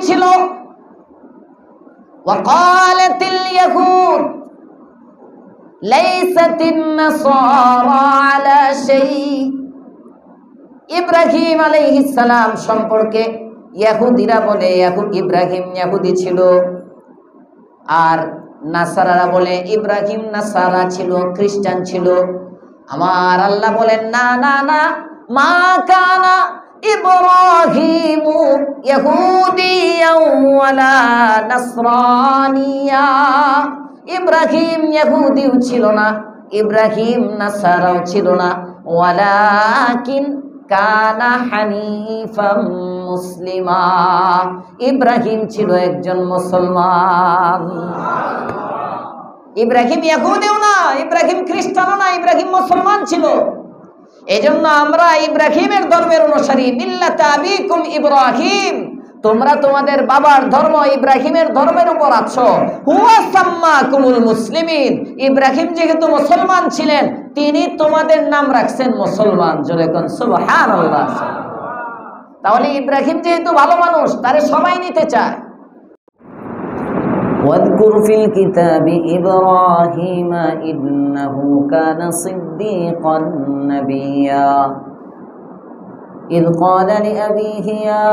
ছিল। وقالت اليهود ليست النصارى على شيء। ইব্রাহিম আলাইহিস সালাম সম্পর্কে ইহুদিরা বলে ইব্রাহিম ইহুদি ছিল, আর নাসারারা বলে ইব্রাহিম নাসারা ছিল, খ্রিস্টান ছিল। আমার আল্লাহ বলেন না না না, মা কানা ইব্রাহিমু ইহুদিয়াও ওয়ালা নাসরানিয়া। ইব্রাহিম ইহুদিও ছিল না, ইব্রাহিম নাসারাও ছিল না, ওয়ালাকিন কানা হানিফাম মুসলিমা। ইব্রাহিম ছিল একজন মুসলমান। ইব্রাহিম ইহুদিও না, ইব্রাহিম খ্রিস্টানও না, ইব্রাহিম মুসলমান ছিল। এজন্য আমরা ইব্রাহিমের ধর্মের অনুসারী। মিল্লাতা আবিকুম ইব্রাহিম, তোমরা তোমাদের বাবার ধর্ম ইব্রাহিমের ধর্মের উপর আছো। হুয়া সাম্মাকুমুল মুসলিমিন, ইব্রাহিম যেহেতু মুসলমান ছিলেন তিনি তোমাদের নাম রাখছেন মুসলমান। জোরে কোন সুবহানাল্লাহ। তাহলে ইব্রাহিম যেহেতু ভালো মানুষ, তারে সবাই নিতে চায়। واذكر في الكتاب إبراهيم إنه كان صديقا نبيا إذ قال لأبيه يا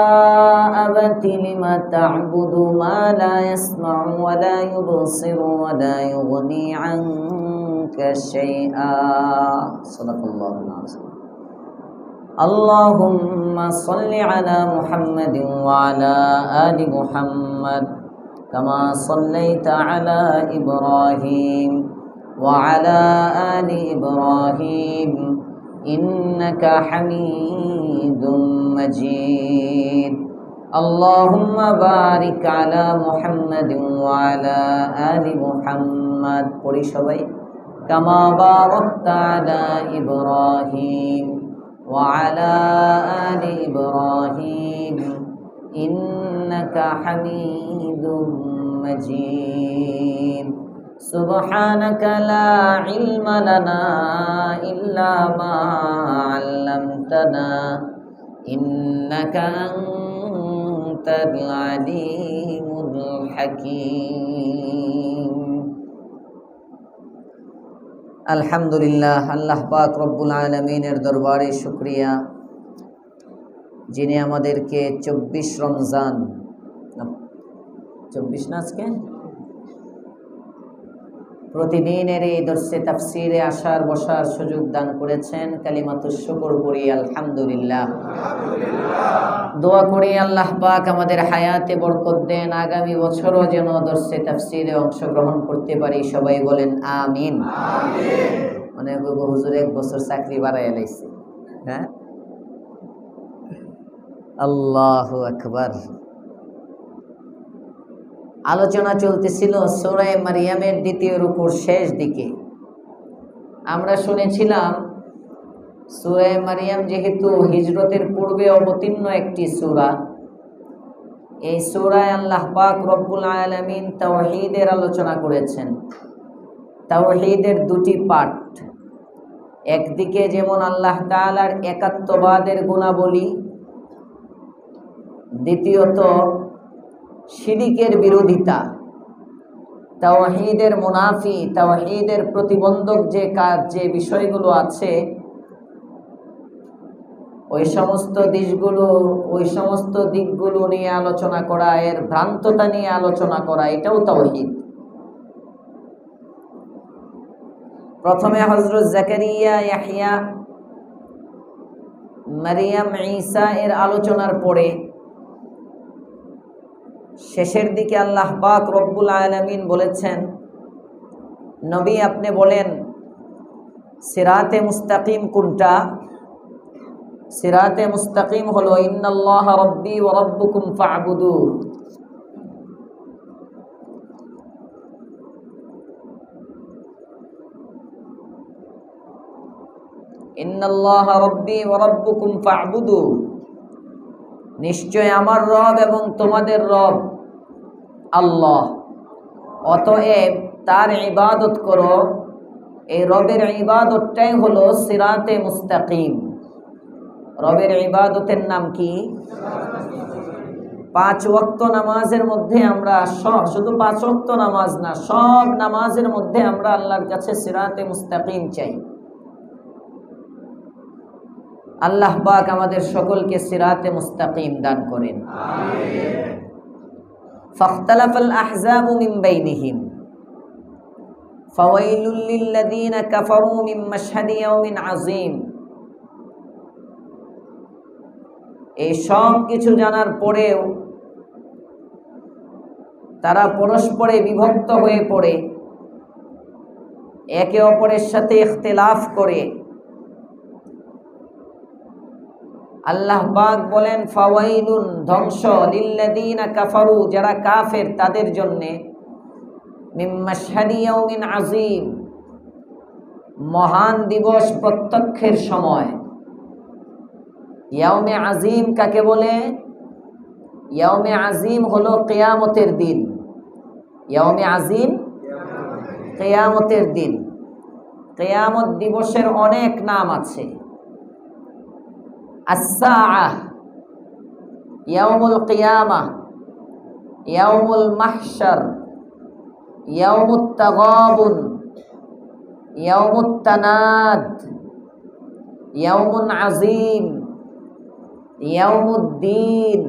أبت لم تعبد ما لا يسمع ولا يبصر ولا يغني عنك شيئا صدق الله العظيم اللهم صل على محمد وعلى آل محمد كما صليت على إبراهيم وعلى آل إبراهيم إنك حميد مجيد اللهم بارك على محمد وعلى آل محمد كما باركت على إبراهيم وعلى آل إبراهيم إنك حميد مجيد سبحانك لا علم لنا إلا ما علمتنا إنك أنت العليم الحكيم আলহামদুলিল্লাহ। আল্লাহ পাক রব্বুল আলামিনের দরবারে শুকরিয়া, যিনি আমাদেরকে 24 রমজান 24 না আজকে প্রতিদিনের এই দর্শে তাফসিরে আসার বসার সুযোগ দান করেছেন। কালিমাতুশ শুকর করি আলহামদুলিল্লাহ। দোয়া করি আল্লাহ পাক আমাদের হায়াতে বরকত দেন, আগামী বছরও যেন দর্শে তাফসিরে অংশগ্রহণ করতে পারি। সবাই বলেন আমিন। মানে হুজুর এক বছর চাকরি বাড়াইয়া লাইছে। হ্যাঁ, আল্লাহু আকবার। আলোচনা চলতেছিল সূরা মারিয়ামের দ্বিতীয় রুকুর শেষ দিকে। আমরা শুনেছিলাম সূরা মারিয়াম যেহেতু হিজরতের পূর্বে অবতীর্ণ একটি সূরা, এই সূরায় আল্লাহ পাক রব্বুল আলামিন তাওহীদের আলোচনা করেছেন। তাওহীদের দুটি পার্ট, একদিকে যেমন আল্লাহ তাআলার একাত্মবাদের গুণাবলী, দ্বিতীয়ত শিরিকের বিরোধিতা, তাওহীদের মুনাফি, তাওহীদের প্রতিবন্ধক যে কাজ, যে বিষয়গুলো আছে, ওই সমস্ত দিকগুলো নিয়ে আলোচনা করা, এর ভ্রান্ততা নিয়ে আলোচনা করা, এটাও তাওহীদ। প্রথমে হযরত জাকারিয়া, ইয়াহইয়া, মারিয়াম, ঈসা এর আলোচনার পরে শেষের দিকে আল্লাহ পাক রব্বুল আলামিন বলেছেন, নবী আপনি বলেন সিরাতে মুস্তাকিম কোনটা? সিরাতে মুস্তাকিম হলো ইন্নাল্লাহা রাব্বি ওয়া রাব্বুকুম ফা'বুদু। ইন্নাল্লাহা রাব্বি ওয়া রাব্বুকুম ফা'বুদু, নিশ্চয় আমার রব এবং তোমাদের রব আল্লাহ, অতএব তার ইবাদত করো। এই রবের ইবাদতটাই হলো সিরাতে মুস্তাকিম। রবের ইবাদতের নাম কি? 5 ওয়াক্ত নামাজের মধ্যে আমরা শুধু 5 ওয়াক্ত নামাজ না, সব নামাজের মধ্যে আমরা আল্লাহর কাছে সিরাতে মুস্তাকিম চাই। আল্লাহ পাক আমাদের সকলকে সিরাতে মুস্তাকিম দান করেন। আমিন। ফাখতালাফাল আহজাবু মিন বাইনিহিম ফাওয়াইলুল লিল্লাযীনা কাফারু মিন মাশহাদি ইয়াউমিন আযীম। এই সব কিছু জানার পরেও তারা পরস্পরে বিভক্ত হয়ে পড়ে, একে অপরের সাথে ইখতিলাফ করে। আল্লাহ পাক বলেন ফাওয়াইলুন, ধ্বংস, লিল্লাযীনা কাফারু, যারা কাফের তাদের জন্য, মিন মাশহাদি ইয়াউমিন আযীম, মহান দিবস প্রত্যক্ষের সময়। ইয়াউমে আজিম কাকে বলে? ইয়াউমে আজিম হলো কিয়ামতের দিন। ইয়াউমে আজিম কিয়ামতের দিন। কিয়ামত দিবসের অনেক নাম আছে। আস-সাআহ, ইয়াউমুল কিয়ামাহ, ইয়াউমুল মাহশার, ইয়াউমুত তাগাবুন, ইয়াউমুত তানাদ, ইয়াউমুন আজিম, ইয়াউমুদ্দিন,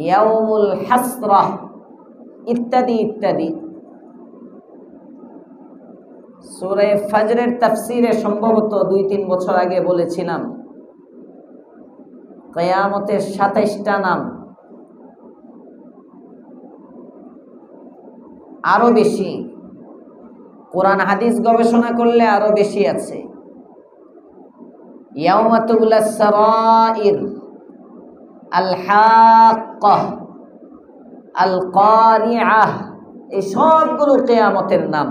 ইয়াউমুল হাসরাহ, ইত্যাদি ইত্যাদি। সূরা ফজরের তাফসীরে সম্ভবত 2-3 বছর আগে বলেছিলাম কিয়ামতের 27টা নাম, আরো বেশি। কোরআন হাদিস গবেষণা করলে আরো বেশি আছে। ইয়াউমা তুবলাস সারাইর, আল হাক্কাহ, আল কারিআহ, এই সবগুলো কিয়ামতের নাম।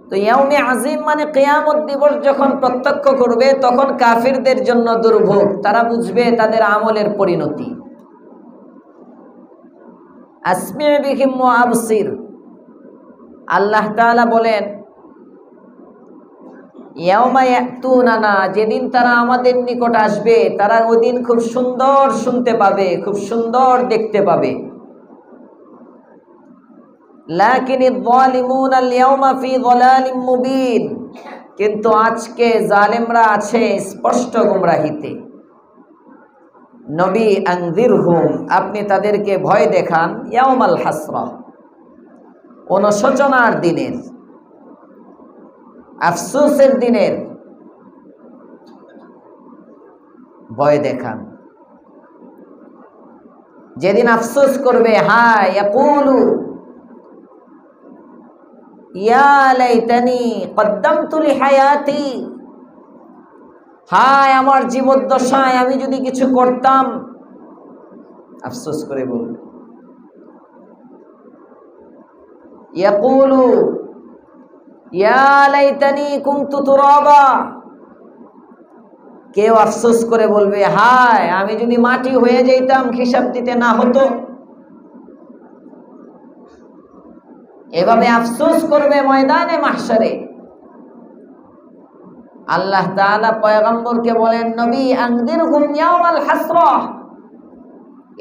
তো ইয়াউমে আজিম মানে কিয়ামত দিবস যখন প্রত্যক্ষ করবে তখন কাফিরদের জন্য দুর্ভোগ, তারা বুঝবে তাদের আমলের পরিণতি। আসমি বিহিম ওয়া আবসির, আল্লাহ তাআলা বলেন ইয়াউমা ইয়াতুনানা, যেদিন তারা আমাদের নিকট আসবে তারা ওইদিন খুব সুন্দর শুনতে পাবে, খুব সুন্দর দেখতে পাবে। লাকিনিয যালিমুনা আল-ইয়াওমা ফি যালালিম মুবিন, কিন্তু আজকে জালেমরা আছে স্পষ্ট গুমরাহিতে। নবী আনযিরহুম, আপনি তাদেরকে ভয় দেখান, ইয়াউমাল হাসরা, অনুশোচনার দিনের, আফসোসের দিনের ভয় দেখান। যেদিন আফসোস করবে, হায় ইয়াকুলু ইয়া লাইতানি কদ্দামতু লিহায়াতি, হায় আমার জীবদ্দশায় আমি যদি কিছু করতাম, আফসোস করে বলবে। ইয়াকুলু ইয়া লাইতানি কুনতু তুরাবা, কেউ আফসোস করে বলবে, হায় আমি যদি মাটি হয়ে যেতাম, হিসাব দিতে না হতো। এভাবে আফসোস করবে ময়দানে মাহশারে। আল্লাহ তাআলা পয়গম্বরকে বলেন, নবী আনযিরহুম ইয়াউমাল হাসরা,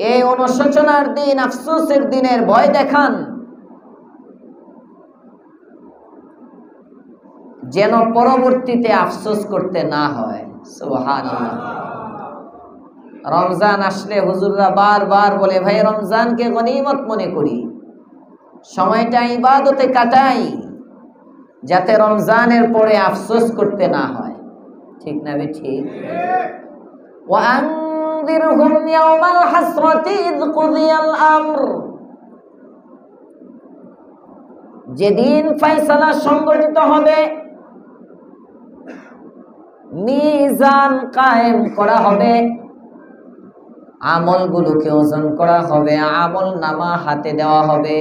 এই অনুশোচনার দিন, আফসোসের দিনের ভয় দেখান, যেন পরবর্তীতে আফসোস করতে না হয়। সুবহানাল্লাহ। রমজান আসলে হুজুররা বারবার বলে, ভাই রমজানকে গনিমত মনে করি, সময়টা ইবাদতে কাটাই, যাতে রমজানের পরে আফসোস করতে না হয়। ঠিক না বে ঠিক? ওয়া আনযিরহুম ইয়াওমাল হাসরাতি ইয কুদিয়াল আমর, যেদিন ফয়সালা সংগঠিত হবে, মিজান কায়েম করা হবে, আমলগুলোকে ওজন করা হবে, আমল নামা হাতে দেওয়া হবে।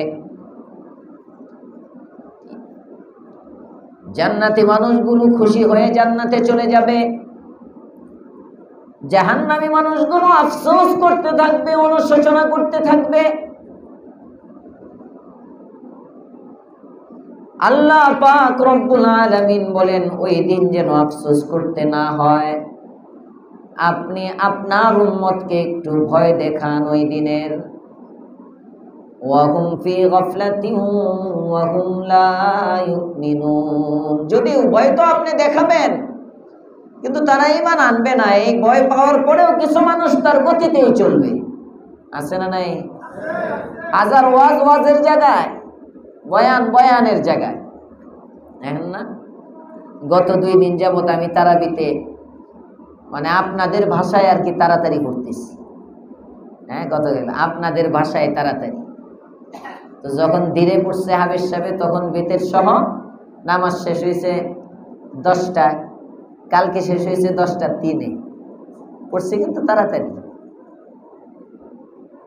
জান্নাতি মানুষগুলো খুশি হয়ে জান্নাতে চলে যাবে, জাহান্নামী মানুষগুলো আফসোস করতে থাকবে, অনুশোচনা করতে থাকবে। আল্লাহ পাক রব্বুল আলামিন বলেন, ওই দিন যেন আফসোস করতে না হয়। আপনি আপনার উম্মতকে একটু ভয় দেখান ওই দিনের। ওয়াহুম ফি গাফলাতিন ওয়াহুম লা ইউমিনুন, যদিও ভয় তো আপনি দেখাবেন কিন্তু তারা ঈমান আনবে না। এই ভয় পাওয়ার পরেও কিছু মানুষ তার গতিতেই চলবে, আছে না নাই? হাজার ওয়াজের জায়গায় বয়ানের জায়গায়। এখন না, গত 2 দিন যাবত আমি তারাবিতে মানে আপনাদের ভাষায় আর কি তাড়াতাড়ি করতেছি। হ্যাঁ, গতকাল আপনাদের ভাষায় তাড়াতাড়ি। তো যখন ধীরে পড়ছে হাবের সাহেব, তখন বেতের সহ নামাজ শেষ হয়েছে 10টায়, কালকে শেষ হয়েছে 10:03 পড়ছে, কিন্তু তাড়াতাড়ি।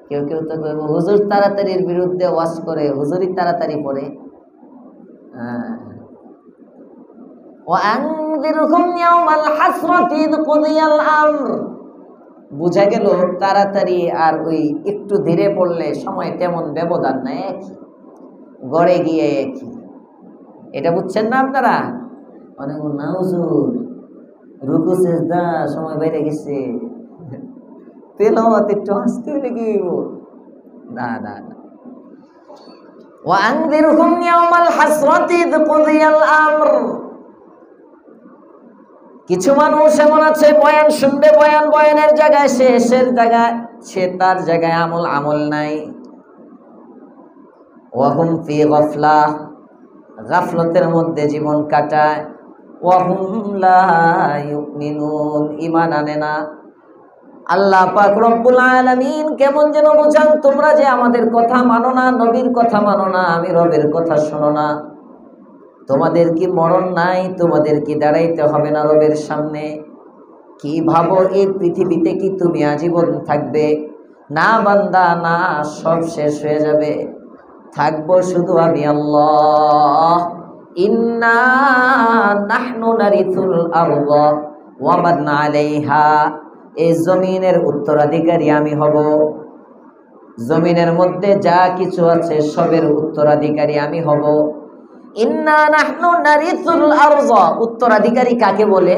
কেউ কেউ তো হুজুর তাড়াতাড়ির বিরুদ্ধে ওয়াজ করে, হুজুরই তাড়াতাড়ি পড়ে। বুঝা গেল তাড়াতাড়ি আর ওই একটু ধীরে পড়লে সময় তেমন ব্যবধান নাই, একই গড়ে গিয়ে একই। এটা বুঝছেন না আপনারা? অনেক না হুজুর রুকু সেজদা সময় বাইরে গেছে, তেলাওয়াত একটু আসতে হইলে কি না না না। وأنذرهم يوم الحسرة إذ قضي الأمر। কিছু মানুষ এমন আছে বয়ান শুনবে, বয়ানের জায়গায় শেষের জায়গায় সে তার জায়গায় আমল নাই। ওয়াহুম ফি গাফলা, গাফলতের মধ্যে জীবন কাটায়। ওয়াহুম লা ইউমিনুন, ঈমান আনে না। আল্লাহ পাক রব্বুল আলামিন কেমন যেন বোঝান, তোমরা যে আমাদের কথা মানো না, নবীর কথা মানো না, আমি রবের কথা শোনো না, তোমাদের কি মরণ নাই? তোমাদের কি দাঁড়াইতে হবে না রবের সামনে? কি ভাবো এই পৃথিবীতে কি তুমি আজীবন থাকবে? না বান্দা, না, সব শেষ হয়ে যাবে। থাকবো শুধু আমি আল্লাহ। ইন্না নাহনু নারিথুল আরদা ওয়া মান আলাইহা, এই জমিনের উত্তরাধিকারী আমি হব। জমিনের মধ্যে যা কিছু আছে সবের উত্তরাধিকারী আমি হব। ইন্না নাহনু নারিথুল আরদা, উত্তরাধিকারী কাকে বলে?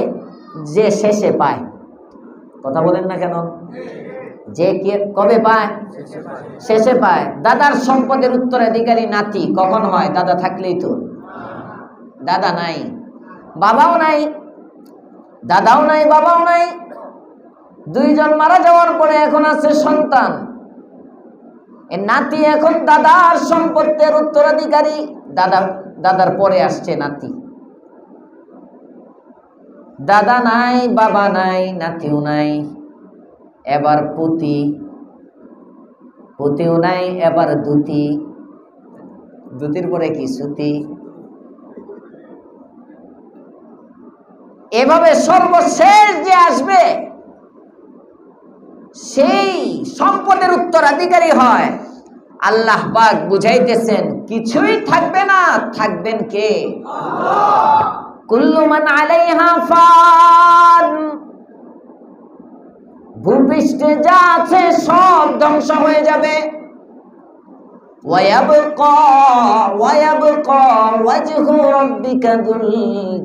যে শেষে পায়। কথা বলেন না কেন? যে কবে পায়? শেষে পায়। দাদার সম্পদের উত্তরাধিকারী নাতি কখন হয়? দাদা থাকলেই তো। দাদা নাই, বাবাও নাই, দাদাও নাই, বাবাও নাই, 2 জন মারা যাওয়ার পরে এখন আছে সন্তান। এই নাতি এখন দাদার সম্পদের উত্তরাধিকারী। দাদার পরে আসছে নাতি। দাদা নাই, বাবা নাই, নাতিও নাই, এবার পুতিও নাই, এবার দুতির পরে কি সুতি। এভাবে সর্বশেষ যে আসবে সেই সম্পদের উত্তরাধিকারী হয়। আল্লাহ পাক বুঝাইতেছেন কিছুই থাকবে না, থাকবেন কে? আল্লাহ। কুল্লু মান আলাইহা ফান, ভূপৃষ্ঠে যা আছে সব ধ্বংস হয়ে যাবে। ওয়ায়াবকা ওয়াজহু রাব্বিকা যুল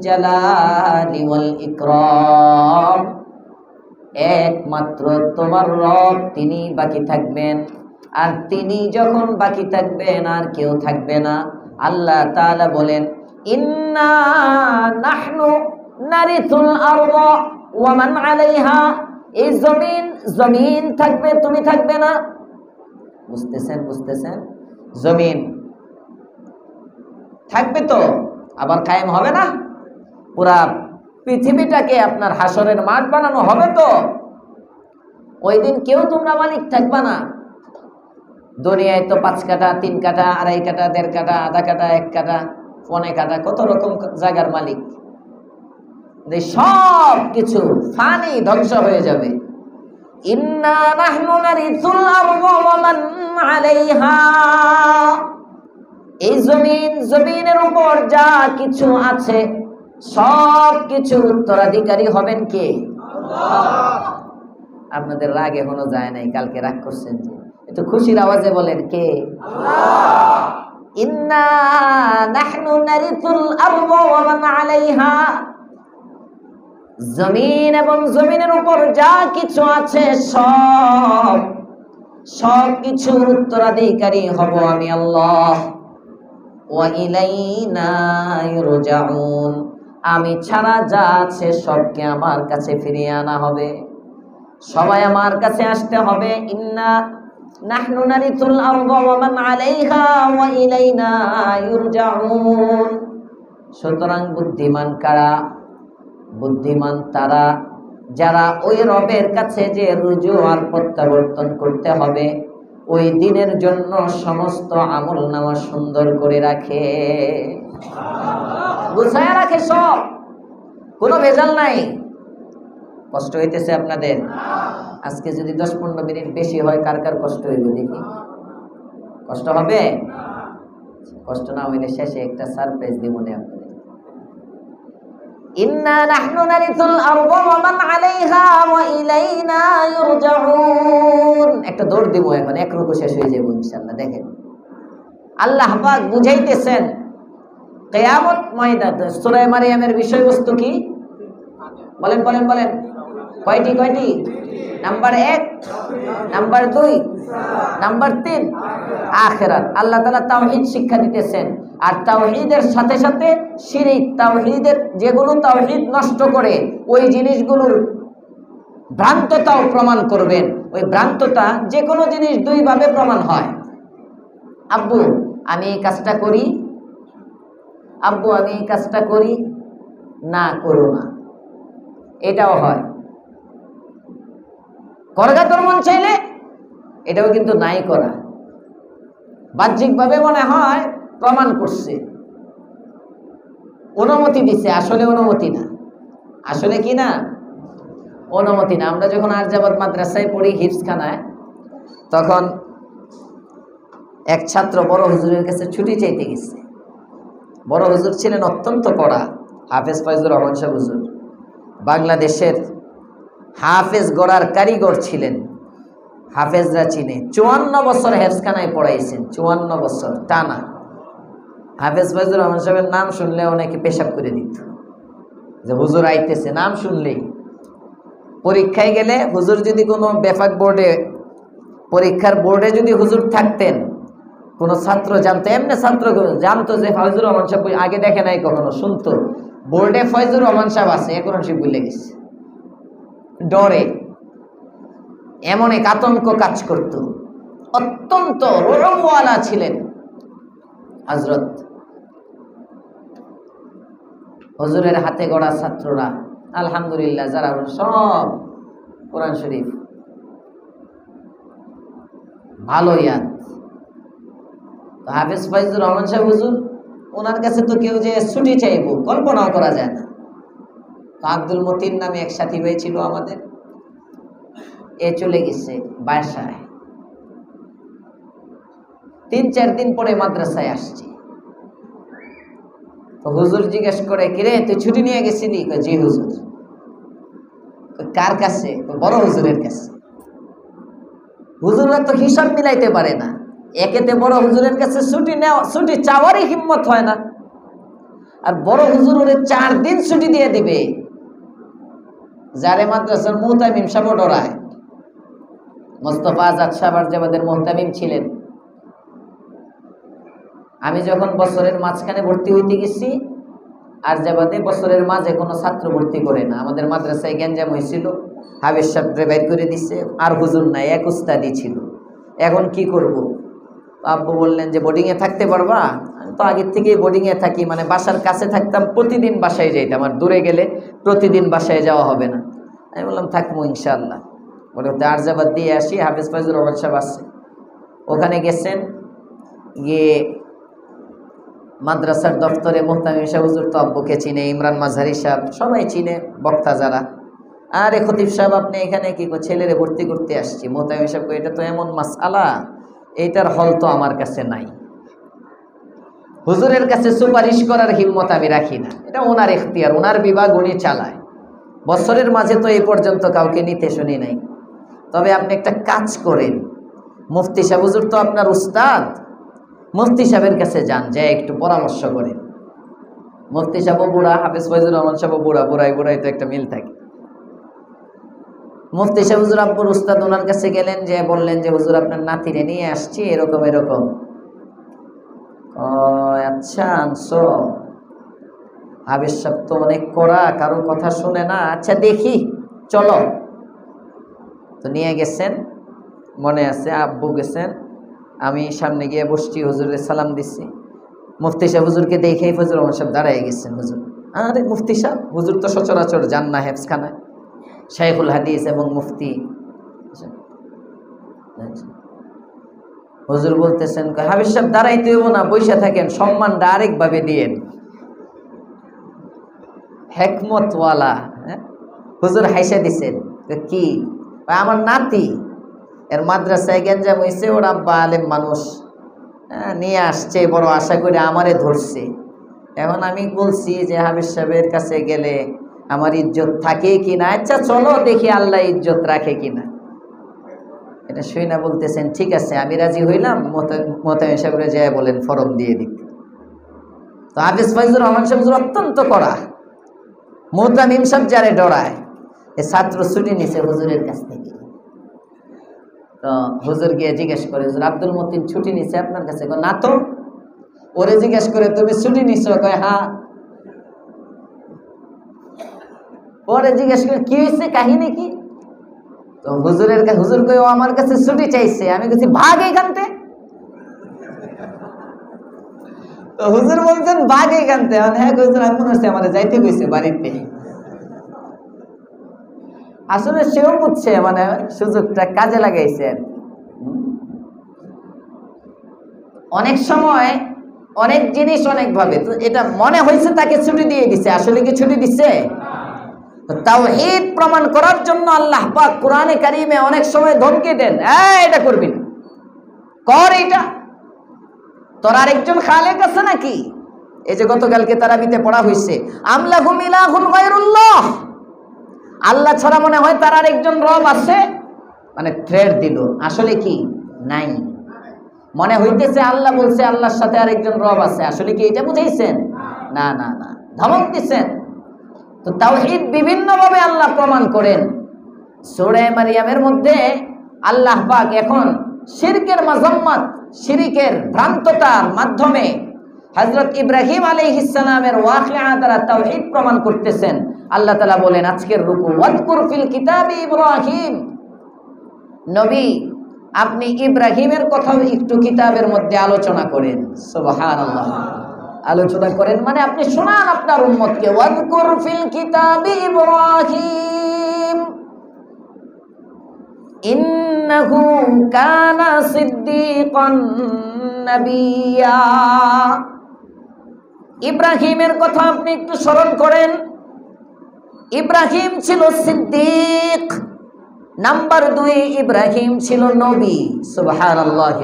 জালালি ওয়াল ইকরাম, একমাত্র তোমার রব তিনি বাকি থাকবেন। আর তিনি যখন বাকি থাকবেন আর কেউ থাকবে না। আল্লাহ তাআলা বলেন, ইন্না নাহনু নারিথুল আরদা ওয়া মান আলাইহা, এই জমিন থাকবে, তুমি থাকবে না। বুঝতেছেন? জমিন থাকবে তো আবার কায়েম হবে না? পুরা পৃথিবীটাকে আপনার হাসরের মাঠ বানানো হবে তো। ওই দিন কেউ তোমরা মালিক থাকবা না। দুনিয়ায় তো 5 কাঠা, 3 কাঠা, 2.5 কাঠা, 1.5 কাঠা, আধা কাঠা, 1 কাঠা, 1.25 কাঠা, কত রকম জায়গার মালিক। সব কিছু ফানি, ধ্বংস হয়ে যাবে। ইন্না নাহনু নারিথুল আরদা ওয়া মান আলাইহা, এই জমিনের উপর যা কিছু আছে সব কিছু উত্তরাধিকারী হবেন কে? আল্লাহ। আপনাদের রাগ এখনো যায় নাই, কালকে রাগ করছেন যে, একটু খুশির আওয়াজে বলেন কে? আল্লাহ। ইন্না নাহনু নারিথুল আরদা ওয়া মান আলাইহা, জমিন এবং জমিনের উপর যা কিছু আছে সব কিছুর উত্তরাধিকারী হব আমি আল্লাহ। ওয়া ইলাইনা ইরজাউন, আমি ছাড়া যা আছে সবকে আমার কাছে ফিরিয়ে আনা হবে, সবাই আমার কাছে আসতে হবে। ইন্না নাহনু নারিসুল আরদা ওয়া মান আলাইহা ওয়া ইলাইনা ইরজাউন। সুতরাং বুদ্ধিমান কারা? বুদ্ধিমান তারা যারা ওই রবের কাছে যে রুজু আর প্রত্যাবর্তন করতে হবে, ওই দিনের জন্য সমস্ত আমলনামা সুন্দর করে রাখে, গুছায় রাখে, সব, কোনো ভেজাল নাই। কষ্ট হইতেছে আপনাদের? আজকে যদি 10-15 মিনিট বেশি হয়, কার কার কষ্ট হইবে দেখি? কষ্ট হবে? কষ্ট না হইলে শেষে একটা সারপ্রাইজ দিব না আপনাদের। ইন্না নাহনু নারিসুল আরদা ওয়া মান আলাইহা ওয়া ইলাইনা ইরজাউন। একটা দৌড় দিব এখন, এক রুকু শেষ হয়ে যাবে ইনশাআল্লাহ। দেখেন আল্লাহ পাক বুঝাইতেছেন কিয়ামত ময়দানে। সূরা মারইয়ামের বিষয়বস্তু কি? বলেন বলেন বলেন, কয়টি? নাম্বার 1, নাম্বার 2, নাম্বার 3 আখিরাত। আল্লাহ তাআলা তাওহীদ শিক্ষা দিতেছেন, আর তাওহীদের সাথে সাথে শিরক, তাওহীদের যেগুলো তাওহীদ নষ্ট করে ওই জিনিসগুলোর ভ্রান্ততাও প্রমাণ করবেন। ওই ভ্রান্ততা যে কোনো জিনিস দুই ভাবে প্রমাণ হয়। আব্বু আমি এই কাজটা করি, আব্বু আমি এই কাজটা করি, না করো না, এটাও হয়। করগা তোর মন চাইলে, এটাও কিন্তু নাই করা। বাহ্যিকভাবে মনে হয় প্রমাণ করছে, অনুমতি দিছে, আসলে অনুমতি না। আসলে কি না? অনুমতি না। আমরা যখন আরজাবাদ মাদ্রাসায় পড়ি, হিফজখানায়, তখন এক ছাত্র বড় হুজুরের কাছে ছুটি চাইতে গেছে। বড় হুজুর ছিলেন অত্যন্ত কড়া, হাফেজ ফয়জুর রহমান শাহ হুজুর, বাংলাদেশের হাফেজ গড়ার কারিগর ছিলেন। হাফেজরা চিনে, 54 বছর হেফজখানায় পড়াইছেন, 54 বছর টানা। হাফেজ ফয়জুর রহমান সাহেবের নাম শুনলে অনেকে পেশাব করে দিত, যে হুজুর আইতেছে, নাম শুনলেই। পরীক্ষায় গেলে হুজুর যদি কোনো বেফাক বোর্ডে, পরীক্ষার বোর্ডে যদি হুজুর থাকতেন, কোনো ছাত্র জানতো, এমনি ছাত্র জানতো যে ফয়জুর রহমান সাহেব, আগে দেখে নাই কখনো, শুনতো বোর্ডে ফয়জুর রহমান সাহেব আছে, এখন সে ভুলে গেছে, ডরে, এমন এক আতঙ্ক কাজ করত। অত্যন্ত রহমওয়ালা ছিলেন হযরত। হুজুরের হাতে গড়া ছাত্ররা আলহামদুলিল্লাহ যারা সব কোরআন শরীফ ভালো ইয়াদ। হাফেজ ফয়জুর রহমান সাহেব হুজুর, ওনার কাছে তো কেউ যে ছুটি চাইবো কল্পনাও করা যায় না। আব্দুল মতিন নামে এক সাথী ভাই ছিল আমাদের, এ চলে গেছে বাসায়। 3-4 দিন পরে মাদ্রাসায় আসছে। তো হুজুর জিজ্ঞেস করে, কিরে তুই ছুটি নিয়ে গেছিলি? জি হুজুর। কার কাছে? বড় হুজুরের কাছে। হুজুররা তো হিসাব মিলাইতে পারে না, একেতে বড় হুজুরের কাছে ছুটি নেওয়া, ছুটি চাওয়ারই হিম্মত হয় না। আর বড় হুজুর ওরে 4 দিন ছুটি দিয়ে দিবে, যারে মাদ্রাসার মুহতামিম সাহেব ডরায়। মোস্তফা আজাদ সাহেব আরজাবাদের মুহতামিম ছিলেন। আমি যখন বছরের মাঝখানে ভর্তি হইতে গেছি আরজাবাদে, বছরের মাঝে কোনো ছাত্র ভর্তি করে না। আমাদের মাদ্রাসায় গ্যাঞ্জাম হয়েছিল, হাফেজ সাহেবরে বাইর করে দিছে, আর হুজুর নাই, এক উস্তাদি ছিল। এখন কি করব? আব্বু বললেন যে বোর্ডিংয়ে থাকতে পারবা? আমি তো আগের থেকেই বোর্ডিংয়ে থাকি, মানে বাসার কাছে থাকতাম, প্রতিদিন বাসায় যাইতাম, আর দূরে গেলে প্রতিদিন বাসায় যাওয়া হবে না। আমি বললাম থাকবো ইনশাআল্লাহ। বলে আরজাবাদ দিয়ে আসি, হাফেজ ফয়জুর রহমান সাহেব আসছে, ওখানে গেছেন। গিয়ে মাদ্রাসার দপ্তরে মুহতামিম সাহেব হুজুর তো আব্বুকে চিনে, ইমরান মাঝহারি সাহেব সবাই চিনে, বক্তা যারা। আরে খতিব সাহেব আপনি এখানে কি ছেলেরে ভর্তি করতে আসছি? মুহতামিম সাহেব কই, এটা তো এমন মাসআলা, এইটার হল তো আমার কাছে নাই। হুজুরের কাছে সুপারিশ করার হিম্মত আমি রাখি না, এটা ওনার ইখতিয়ার, ওনার বিভাগ, উনি চালায়। বছরের মাঝে তো এই পর্যন্ত কাউকে নিতে শুনি নাই। তবে আপনি একটা কাজ করেন, মুফতি সাহেব হুজুর তো আপনার উস্তাদ, মুফতি সাহেবের কাছে যান, যায় একটু পরামর্শ করেন। মুফতি সাহেব বুড়া, হাফেজ ফয়জুর রহমান সাহেব বুড়া, বুড়াই বুড়াই তো একটা মিল থাকে। মুফতি সাহেব হুজুর আব্বুর উস্তাদ ওনার কাছে গেলেন, যে বললেন যে হুজুর আপনার নাতিরে নিয়ে আসছি, এরকম এরকম। ও আচ্ছা আনছো, হাফেজ সাহেব তো অনেক কড়া, কারো কথা শুনে না, আচ্ছা দেখি চলো। তো নিয়ে গেছেন, মনে আছে আব্বু গেছেন, আমি সামনে গিয়ে বসছি, হুজুরের সালাম দিচ্ছি। মুফতি সাহেব হুজুরকে দেখেই ফজলুর রহমান সাহেব দাঁড়ায় গেছেন। হুজুর, আরে মুফতি সাহেব, হুজুর তো সচরাচর যান না হেফজখানায়, শাইখুল হাদিস এবং মুফতি। হুজুর বলতেছেন, হাফেজ সাহেব দাঁড়াইতে হইব না, বইসা থাকেন, সম্মানটা আরেকভাবে দিয়েন, হেকমতওয়ালা। হুজুর হাইসা দিছেন, কি আমার নাতি, এর মাদ্রাসায় গেঞ্জাম হয়েছে, ওর আব্বা আলেম মানুষ, নিয়ে আসছে, বড় আশা করে আমারে ধরছে। এখন আমি বলছি যে হাফেজ সাহেবের কাছে গেলে আমার ইজ্জত থাকে কিনা, আচ্ছা চলো দেখি আল্লাহ ইজ্জত রাখে কিনা। এটা শুই না বলতেছেন, ঠিক আছে আমি রাজি হইলাম, মোতায়েম সাহেবরে যায় বলেন ফরম দিয়ে দিতে। তো হাফেজ ফয়জুর রহমান সাহেব অত্যন্ত কড়া, মোতামিম সাহেব যারে ডরায়, এ ছাত্র ছুটি নিছে হুজুরের কাছ থেকে। তো হুজুর গিয়ে জিজ্ঞেস করে, হুজুর আব্দুল মতিন ছুটি নিছে আপনার কাছে? না তো। ওরে জিজ্ঞেস করে, তুমি ছুটি নিছো? কয় হ্যাঁ। পরে জিজ্ঞেস করে, কি হয়েছে, কাহিনী কি? তো হুজুর কই, ও আমার কাছে ছুটি চাইছে। আমি বলছি ভাগ এইখানতে। তো হুজুর বলছেন ভাগ এইখানতে। হ্যাঁ হুজুর, আমি মনে হচ্ছে আমার যাইতে কইছে বাড়িতে। আসলে সেও বুঝছে, মানে সুযোগটা কাজে লাগাইছে। অনেক সময় অনেক জিনিস অনেক ভাবে, তো এটা মনে হয়েছে তাকে ছুটি দিয়ে দিছে, আসলে কি ছুটি দিচ্ছে? তাওহীদ প্রমাণ করার জন্য আল্লাহ পাক কোরআনে কারীমে অনেক সময় ধমকি দেন, এটা করবি না, কর এটা, তোর আরেকজন খালেক আছে নাকি? এই যে গতকালকে তারাবিতে পড়া হয়েছে, আমলাহুম ইলাহুন গায়রুল্লাহ, আল্লাহ ছাড়া মনে হয় তার আরেকজন রব আছে, মানে থ্রেট দিল, আসলে কি নাই। মনে হইতেছে আল্লাহ বলছে আল্লাহর সাথে আরেকজন রব আছে, আসলে কি এটা বুঝাইছেন? না না না, ধমক দিচ্ছেন। তো তাওহীদ বিভিন্নভাবে আল্লাহ প্রমাণ করেন। সূরা মারিয়ামের মধ্যে আল্লাহ পাক এখন শিরকের মাযাম্মাত, শিরকের ভ্রান্ততার মাধ্যমে হযরত ইব্রাহিম আলাইহিস সালামের ওয়াকিয়া দ্বারা তাওহীদ প্রমাণ করতেছেন। আল্লাহ তাআলা বলেন আজকের রুকু, ওয়াজকুর ফিল কিতাবি ইব্রাহিম, নবী আপনি ইব্রাহিমের কথা একটু কিতাবের মধ্যে আলোচনা করেন। সুবহানাল্লাহ, আলোচনা করেন মানে আপনি শোনান আপনার উম্মতকে। ওয়াজকুর ফিল কিতাবি ইব্রাহিম ইন্নাহু কানা সিদ্দীকান নাবিয়্যা, ইব্রাহিমের কথা আপনি একটু স্মরণ করেন। ইব্রাহিম ছিল সিদ্দীক। নাম্বার 2, ইব্রাহিম ছিল নবী। সুবহানাল্লাহ।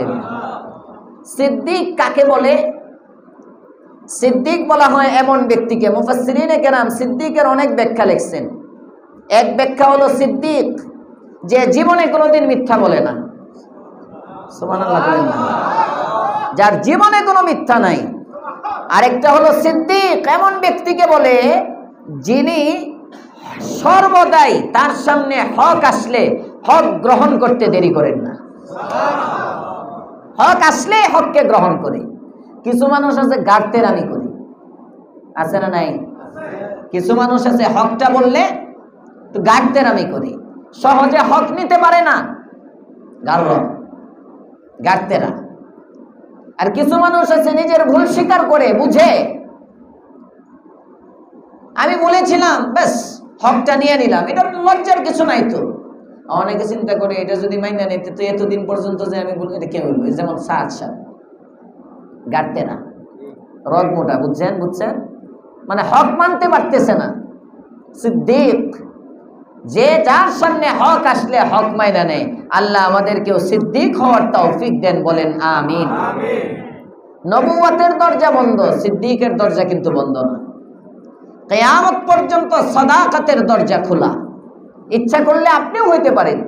সিদ্দীক কাকে বলে? সিদ্দীক বলা হয় এমন ব্যক্তিকে, মুফাসসিরিনে কেরাম সিদ্দীকের অনেক ব্যাখ্যা লিখছেন। এক ব্যাখ্যা হলো সিদ্দীক যে জীবনে কোনোদিন মিথ্যা বলে না। সুবহানাল্লাহ, যার জীবনে কোনো মিথ্যা নাই। আরেকটা হলো সিদ্দীক এমন ব্যক্তিকে বলে যিনি সর্বদাই তার সামনে হক আসলে হক গ্রহণ করতে দেরি করেন না, হক আসলে হককে গ্রহণ করে। কিছু মানুষ আছে গাড়তেরামি করে, আছে না নাই? কিছু মানুষ আছে হকটা বললে একটু গাড়তেরামি করে, সহজে হক নিতে পারে না, গাড়তেরা। আর কিছু মানুষ আছে নিজের ভুল স্বীকার করে, বুঝে আমি বলেছিলাম ব্যাস হকটা নিয়ে নিলাম, এটা লজ্জার কিছু নাই। তো অনেকে চিন্তা করে এটা যদি মাইনা নিতে তো এতদিন পর্যন্ত যে আমি বলবো এটা কে বলবো। যেমন সাদ গাড়তে না, রগ মোটা, বুঝছেন, মানে হক মানতে পারতেছে না। সিদ্দীক যে যার সামনে হক আসলে হক মাইনা নেয়। আল্লাহ আমাদেরকেও সিদ্দীক হওয়ার তৌফিক দেন, বলেন আমিন। নবুয়তের দরজা বন্ধ, সিদ্দীকের দরজা কিন্তু বন্ধ না। কিয়ামত পর্যন্ত সাদাকাতের দরজা খোলা। ইচ্ছা করলে আপনিও হইতে পারেন,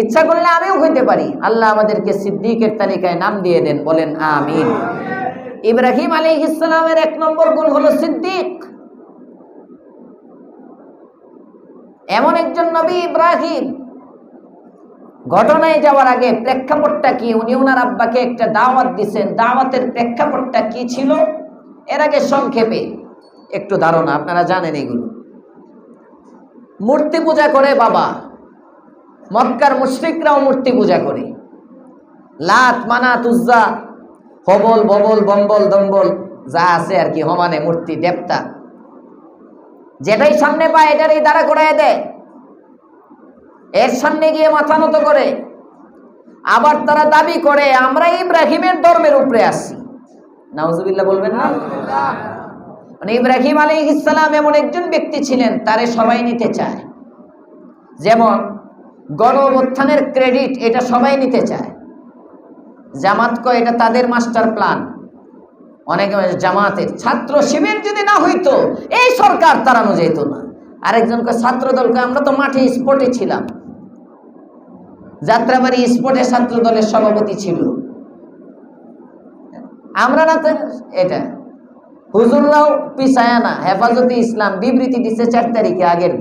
ইচ্ছা করলে আমিও হইতে পারি। আল্লাহ আমাদেরকে সিদ্দীকের তালিকায় নাম দিয়ে দেন, বলেন আমিন। ইব্রাহিম আলাইহিস সালামের 1 নম্বর গুণ হলো সিদ্দিক। এমন একজন নবী ইব্রাহিম, ঘটনায় যাওয়ার আগে প্রেক্ষাপটটা কি, উনি ওনার আব্বাকে একটা দাওয়াত দিয়েছেন, দাওয়াতের প্রেক্ষাপটটা কি ছিল এর আগে সংক্ষেপে একটু ধারণা, আপনারা জানেন এগুলো। মূর্তি পূজা করে বাবা, মক্কার মুশরিকরাও মূর্তি পূজা করে, লাত মানাত উজ্জা হবল ববল বম্বল দম্বল যা আছে আর কি, হমানে মূর্তি দেবতা, যেটাই সামনে পায় এটারই দাঁড়া করায় দেয়, এর সামনে গিয়ে মাথা নত করে। আবার তারা দাবি করে আমরা ইব্রাহিমের ধর্মের উপরে আসি। নাউজুবিল্লাহ বলবেন না? মানে ইব্রাহিম আলাইহিস সালাম এমন একজন ব্যক্তি ছিলেন, তারে সবাই নিতে চায়। যেমন গণ অভ্যুত্থানের ক্রেডিট এটা সবাই নিতে চায়, জামাত কয় এটা তাদের মাস্টার প্ল্যান। অনেকে জামাতের ছাত্র শিবির যদি না হইতো এই সরকার তাড়ানো যেত না। আরেকজন কয় ছাত্র দল কয় আমরা তো মাঠে স্পটে ছিলাম, যাত্রাবাড়ি স্পটে ছাত্র দলের সভাপতি ছিল আমরা না। তো এটা হুজুররাও পিছায় না। হেফাজতে ইসলাম বিবৃতি দিচ্ছে 4 তারিখে, আগের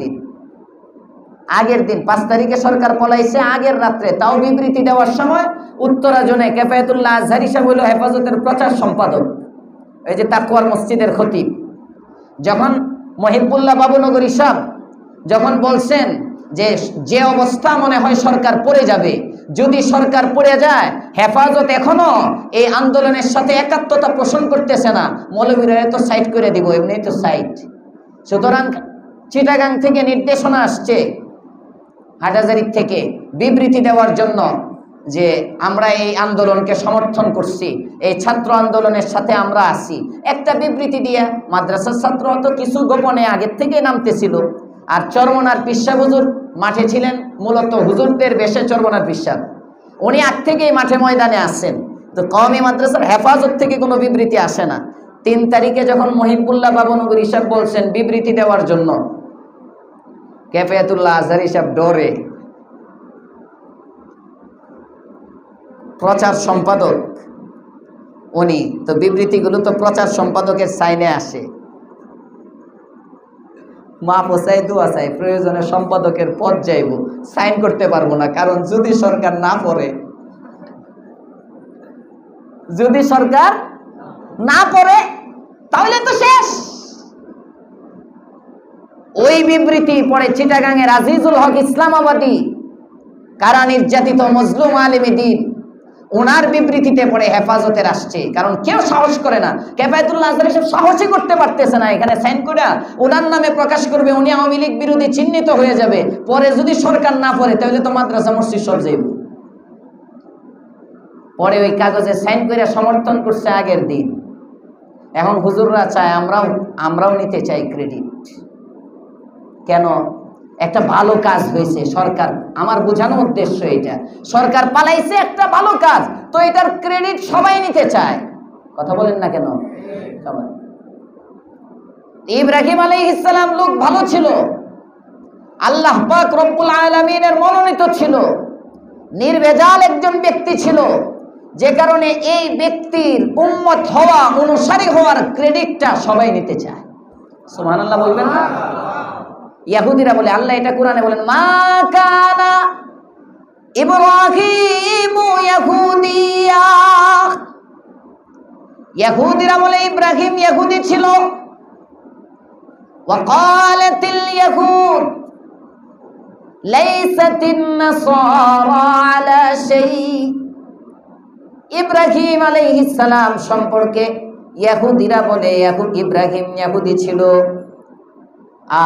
দিন 5 তারিখে সরকার পলাইছে, আগের রাত্রে। তাও বিবৃতি দেওয়ার সময় উত্তরা জোনে কেফায়েতুল্লাহ আজহারী সাহেব হলো হেফাজতের প্রচার সম্পাদক, এই যে তাকওয়ার মসজিদের খতিব। যখন মহিবুল্লাহ বাবুনগরী সাহেব যখন বলছেন যে অবস্থা মনে হয় সরকার পড়ে যাবে, যদি সরকার পড়ে যায় হেফাজত এখনো এই আন্দোলনের সাথে একাত্মতা পোষণ করতেছে না, মৌলবীরা তো সাইড করে দিব, এমনি তো সাইড। সুতরাং চিটাগাং থেকে নির্দেশনা আসছে, হাটহাজারী থেকে বিবৃতি দেওয়ার জন্য যে আমরা এই আন্দোলনকে সমর্থন করছি, এই ছাত্র আন্দোলনের সাথে আমরা আছি। একটা বিবৃতি দিয়ে মাদ্রাসার ছাত্র তো কিছু গোপনে আগের থেকে নামতেছিল। আর চরমনার পিসাব হুজুর মাঠে ছিলেন, মূলত হুজুরদের বেশে চরমনার পিসাব, উনি আগ থেকেই মাঠে ময়দানে আসছেন। তো কওমি মাদ্রাসার হেফাজত থেকে কোনো বিবৃতি আসে না। 3 তারিখে যখন মহিবুল্লাহ বাবুনগরী সাহেব বলছেন বিবৃতি দেওয়ার জন্য, কেফায়েতুল্লাহ আজহারী সাহেব ডরে, প্রচার সম্পাদক উনি, তো বিবৃতিগুলো তো প্রচার সম্পাদকের সাইনে আসে। মা পোসাই দোয়া চাই, প্রয়োজনে সম্পাদকের পদ যাইব, সাইন করতে পারবো না, কারণ যদি সরকার না পড়ে, যদি সরকার না পড়ে তাহলে তো শেষ। ওই বিবৃতি পরে চিটাগাংয়ের আজিজুল হক ইসলামাবাদী, কারা নির্যাতিত মজলুম আলেমে দ্বীন, ওনার বিবৃতিতে পড়ে হেফাজতের আসছে। কারণ কেউ সাহস করে না, কেফায়েতুল্লাহ আজহারী সব সাহসই করতে পারতেছে না, এখানে সাইন করে ওনার নামে প্রকাশ করবে, উনি আওয়ামী লীগ বিরোধী চিহ্নিত হয়ে যাবে, পরে যদি সরকার না পড়ে তাহলে তো মাদ্রাসা মসজিদ সব যাইব। পরে ওই কাগজে সাইন করে সমর্থন করছে আগের দিন। এখন হুজুররা চায় আমরাও নিতে চাই ক্রেডিট। কেন? একটা ভালো কাজ হয়েছে, সরকার, আমার বোঝানো উদ্দেশ্য এটা, সরকার পালাইছে একটা ভালো কাজ, তো এটার ক্রেডিট সবাই নিতে চায়। কথা বলেন না কেন? সবাই। ইব্রাহিম আলাইহিস সালাম লোক ভালো ছিল, আল্লাহ পাক রব্বুল আলামিনের মনোনীত ছিল, নির্ভেজাল একজন ব্যক্তি ছিল, যে কারণে এই ব্যক্তির উম্মত হওয়া, অনুসারী হওয়ার ক্রেডিটটা সবাই নিতে চায়। সুবহানাল্লাহ বলবেন না? ইহুদিরা বলে, আল্লাহ এটা কোরআনে বলেন, মা কানা ইব্রাহিমু ইহুদিয়া। ইহুদিরা বলে ইব্রাহিম ইহুদি ছিল। ওয়া ক্বালাতিল ইয়াহুদ লাইসাতিন নাসারা আলা শাই। ইব্রাহিম আলাইহিস সালাম সম্পর্কে ইহুদিরা বলে ইব্রাহিম ইহুদি ছিল,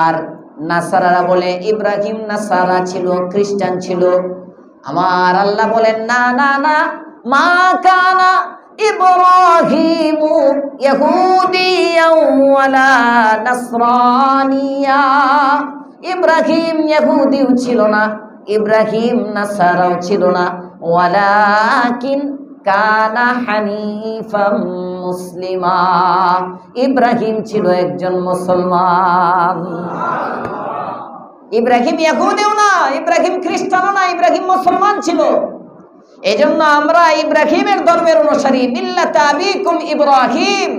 আর নাসারারা বলে ইব্রাহিম নাসারা ছিল, খ্রিস্টান ছিল। আমার আল্লাহ বলেন, না না না, মা কানা ইব্রাহিমু ইহুদিয়া ওয়ালা নাসরানিয়া। ইব্রাহিম ইহুদিও ছিল না, ইব্রাহিম নাসারাও ছিল না, ওয়ালাকিন কানা হানিফাম মুসলিমা। ইব্রাহিম ছিল একজন মুসলমান। ইব্রাহিম ইহুদিও না, ইব্রাহিম খ্রিস্টানও না, ইব্রাহিম মুসলমান ছিল। এজন্য আমরা ইব্রাহিমের ধর্মের অনুসারী, মিল্লাতে আবিকুম ইব্রাহিম।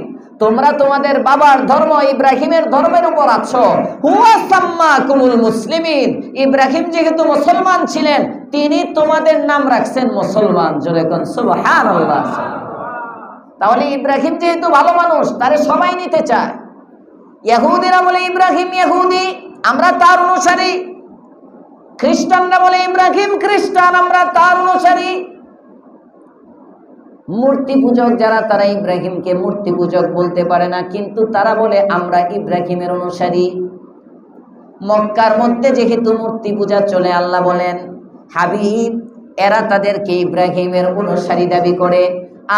তোমরা তোমাদের বাবার ধর্ম ইব্রাহিমের ধর্মের উপর আছো। হুয়া সাম্মাকুমুল মুসলিমিন। ইব্রাহিম যেহেতু মুসলমান ছিলেন, তিনি তোমাদের নাম রাখছেন মুসলমান। জোরে কোন সুবহানাল্লাহ। তাহলে ইব্রাহিম যেহেতু ভালো মানুষ, তারে সবাই নিতে চায়। ইহুদিরা বলে ইব্রাহিম ইহুদি, আমরা তার অনুসারী। খ্রিস্টানরা বলে ইব্রাহিম খ্রিস্টান, আমরা তার অনুসারী। মূর্তি পূজক যারা, তারা ইব্রাহিমকে মূর্তি পূজক বলতে পারে না, কিন্তু তারা বলে আমরা ইব্রাহিমের অনুসারী। মক্কার মধ্যে যেহেতু মূর্তি পূজা চলে, আল্লাহ বলেন হাবিব, এরা তাদেরকে ইব্রাহিমের অনুসারী দাবি করে।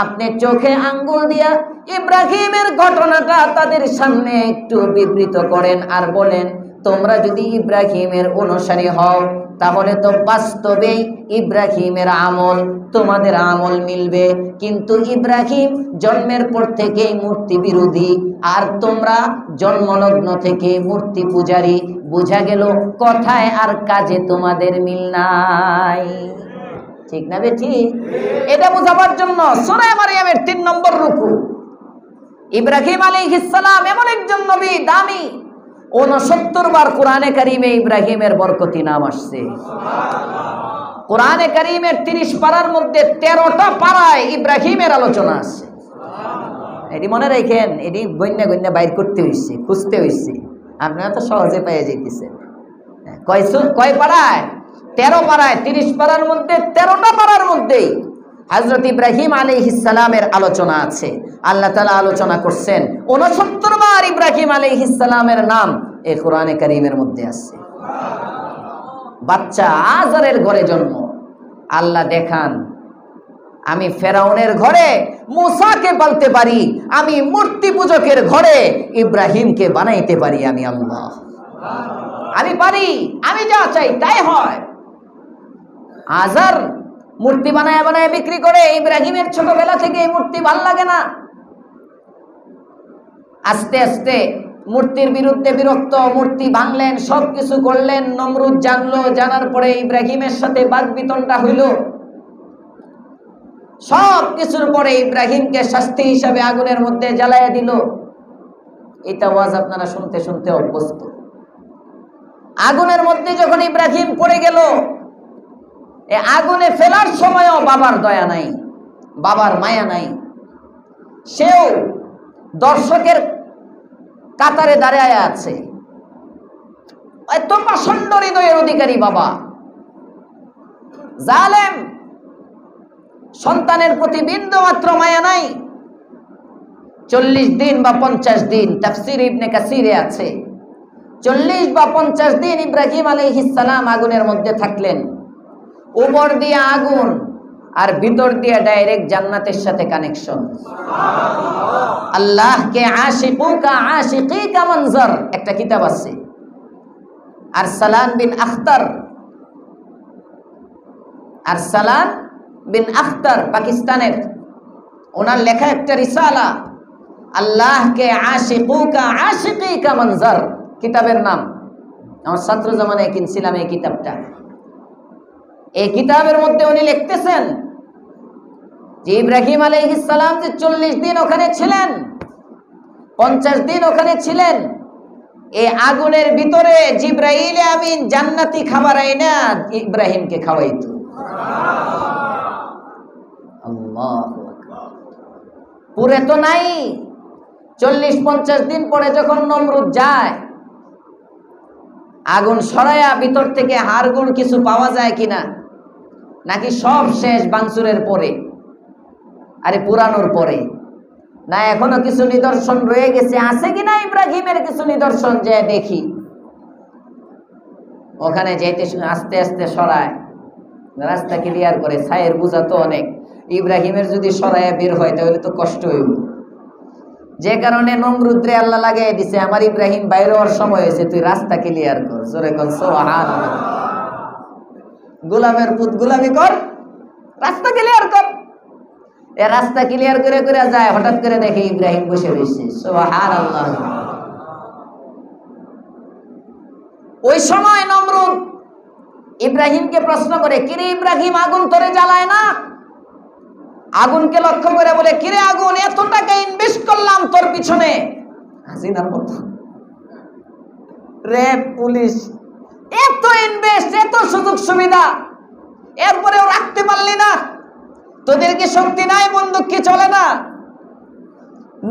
আপনি চোখে আঙ্গুল দিয়া ইব্রাহিমের ঘটনাটা তাদের সামনে একটু বিবৃত করেন আর বলেন, তোমরা যদি ইব্রাহিমের অনুসারী হও, তাহলে তো বাস্তবেই ইব্রাহিমের আমল তোমাদের আমল মিলবে। কিন্তু ইব্রাহিম জন্মের পর থেকেই মূর্তি বিরোধী, আর তোমরা জন্মলগ্ন থেকে মূর্তি পূজারী। বোঝা গেল কথায় আর কাজে তোমাদের মিল নাই। ঠিক না বেঠি? এটা বোঝাবার জন্য সূরা মারইয়ামের ৩ নম্বর রুকু। ইব্রাহিম আলাইহিস সালাম এমন একজন নবী, দামি। ৬৯ বার কোরআনে কারিমে ইব্রাহিমের বরকতি নাম আসছে। কোরআনে কারিমের ৩০ পারার মধ্যে ১৩টা পারায় ইব্রাহিমের আলোচনা আছে। এটি মনে রাখেন, এটি গণ্যা গণ্যা বাইর করতে হইছে, খুঁজতে হইছে। আপনারা তো সহজে পেয়ে যেতেছেন। কয় পারায়? ১৩ পারায়। ৩০ পারার মধ্যে ১৩টা পারার মধ্যেই হযরত ইব্রাহিম আলাইহিস সালামের আলোচনা আছে। আল্লাহ তাআলা আলোচনা করছেন ৬৯ বার ইব্রাহিম আলাইহিস সালামের নাম এই কোরআনে কারীমের মধ্যে আছে। বাচ্চা আজারের ঘরে জন্ম। আল্লাহ দেখান, আমি ফেরাউনের ঘরে মুসাকে পালতে পারি, আমি মূর্তি পূজকের ঘরে ইব্রাহিমকে বানাইতে পারি। আমি আল্লাহ, আমি পারি, আমি যা চাই তাই হয়। আজার মূর্তি বানায় বানায় বিক্রি করে। ইব্রাহিমের ছোটবেলা থেকে এই মূর্তি ভাল লাগে না। আস্তে আস্তে মূর্তির বিরুদ্ধে বিরক্ত, মূর্তি ভাঙলেন, সবকিছু করলেন। নমরুদ জানলো, জানার পরে ইব্রাহিমের সাথে বাকবিতণ্ডা হইল। সব কিছুর পরে ইব্রাহিমকে শাস্তি হিসাবে আগুনের মধ্যে জ্বালাইয়া দিল। এটা ওয়াজ আপনারা শুনতে শুনতে অভ্যস্ত। আগুনের মধ্যে যখন ইব্রাহিম পড়ে গেল, এ আগুনে ফেলার সময়ও বাবার দয়া নাই, বাবার মায়া নাই। সেও দর্শকের কাতারে দাঁড়ায় আছে। এত প্রচন্ড হৃদয়ের অধিকারী বাবা, জালেম, সন্তানের প্রতি বিন্দু মাত্র মায়া নাই। 40 দিন বা 50 দিন, তাফসীর ইবনে কাসিরে আছে 40 বা 50 দিন ইব্রাহিম আলাইহিস সালাম আগুনের মধ্যে থাকলেন। উপর দিয়ে আগুন আর ভিতর দিয়ে ডাইরেক্ট জান্নাতের সাথে কানেকশন। আল্লাহ কে আশিকুকা আশিকিকা মনজর একটা কিতাব আছে, আরসালান বিন আখতার পাকিস্তানের, ওনার লেখা একটা রিসালা, আল্লাহ কে আশিকুকা আশিকিকা মনজর কিতাবের নাম। আমার ছাত্র জামানায় কিনছিলাম এই কিতাবটা। এই কিতাবের মধ্যে উনি লিখতেছেন যে ইব্রাহিম আলাইহিস সালাম যে 40 দিন ওখানে ছিলেন, 50 দিন ওখানে ছিলেন, এই আগুনের ভিতরে জিবরাইল আমিন জান্নাতি খাবার আইনা ইব্রাহিমকে খাওয়াইতো। আল্লাহু আকবার। পুরে তো নাই। 40-50 দিন পরে যখন নমরুদ যায়, আগুন সরায়া ভিতর থেকে হাড়গোড় কিছু পাওয়া যায় কিনা, নাকি সব শেষ ভাঙচুরের পরে? আরে পুরানোর পরে না, এখনো কিছু নিদর্শন রয়ে গেছে। আছে কিনা ইব্রাহিমের কিছু নিদর্শন? যে দেখি ওখানে যেতে আস্তে আস্তে সরায়, রাস্তা ক্লিয়ার করে। ছায়ের বোঝা তো অনেক, ইব্রাহিমের যদি সরায় বের হয় তাহলে তো কষ্ট হইব। যে কারণে নমরুদরে আল্লাহ লাগাই দিছে, আমার ইব্রাহিম বাইরে হওয়ার সময় হয়েছে, তুই রাস্তা ক্লিয়ার কর। জোরে কর সুবহানাল্লাহ। গোলামের পুত গোলামি কর, রাস্তা ক্লিয়ার কর। এ রাস্তা ক্লিয়ার করে করে যায়, হঠাৎ করে দেখে ইব্রাহিম বসে রয়েছে। সুবহানাল্লাহ। ওই সময় নমরুদ ইব্রাহিমকে প্রশ্ন করে, কিরে ইব্রাহিম, আগুন তোরে জ্বালায় না? আগুনকে লক্ষ্য করে বলে, কিরে আগুন, এত টাকা ইনভেস্ট করলাম তোর পিছনে, হাসিনার মতো র্যাব পুলিশ, এত ইনভেস্ট, এত সুযোগ সুবিধা, এরপরেও রাখতে পারলি না? তোদের কি শক্তি নাই? বন্দুক কি চলে না?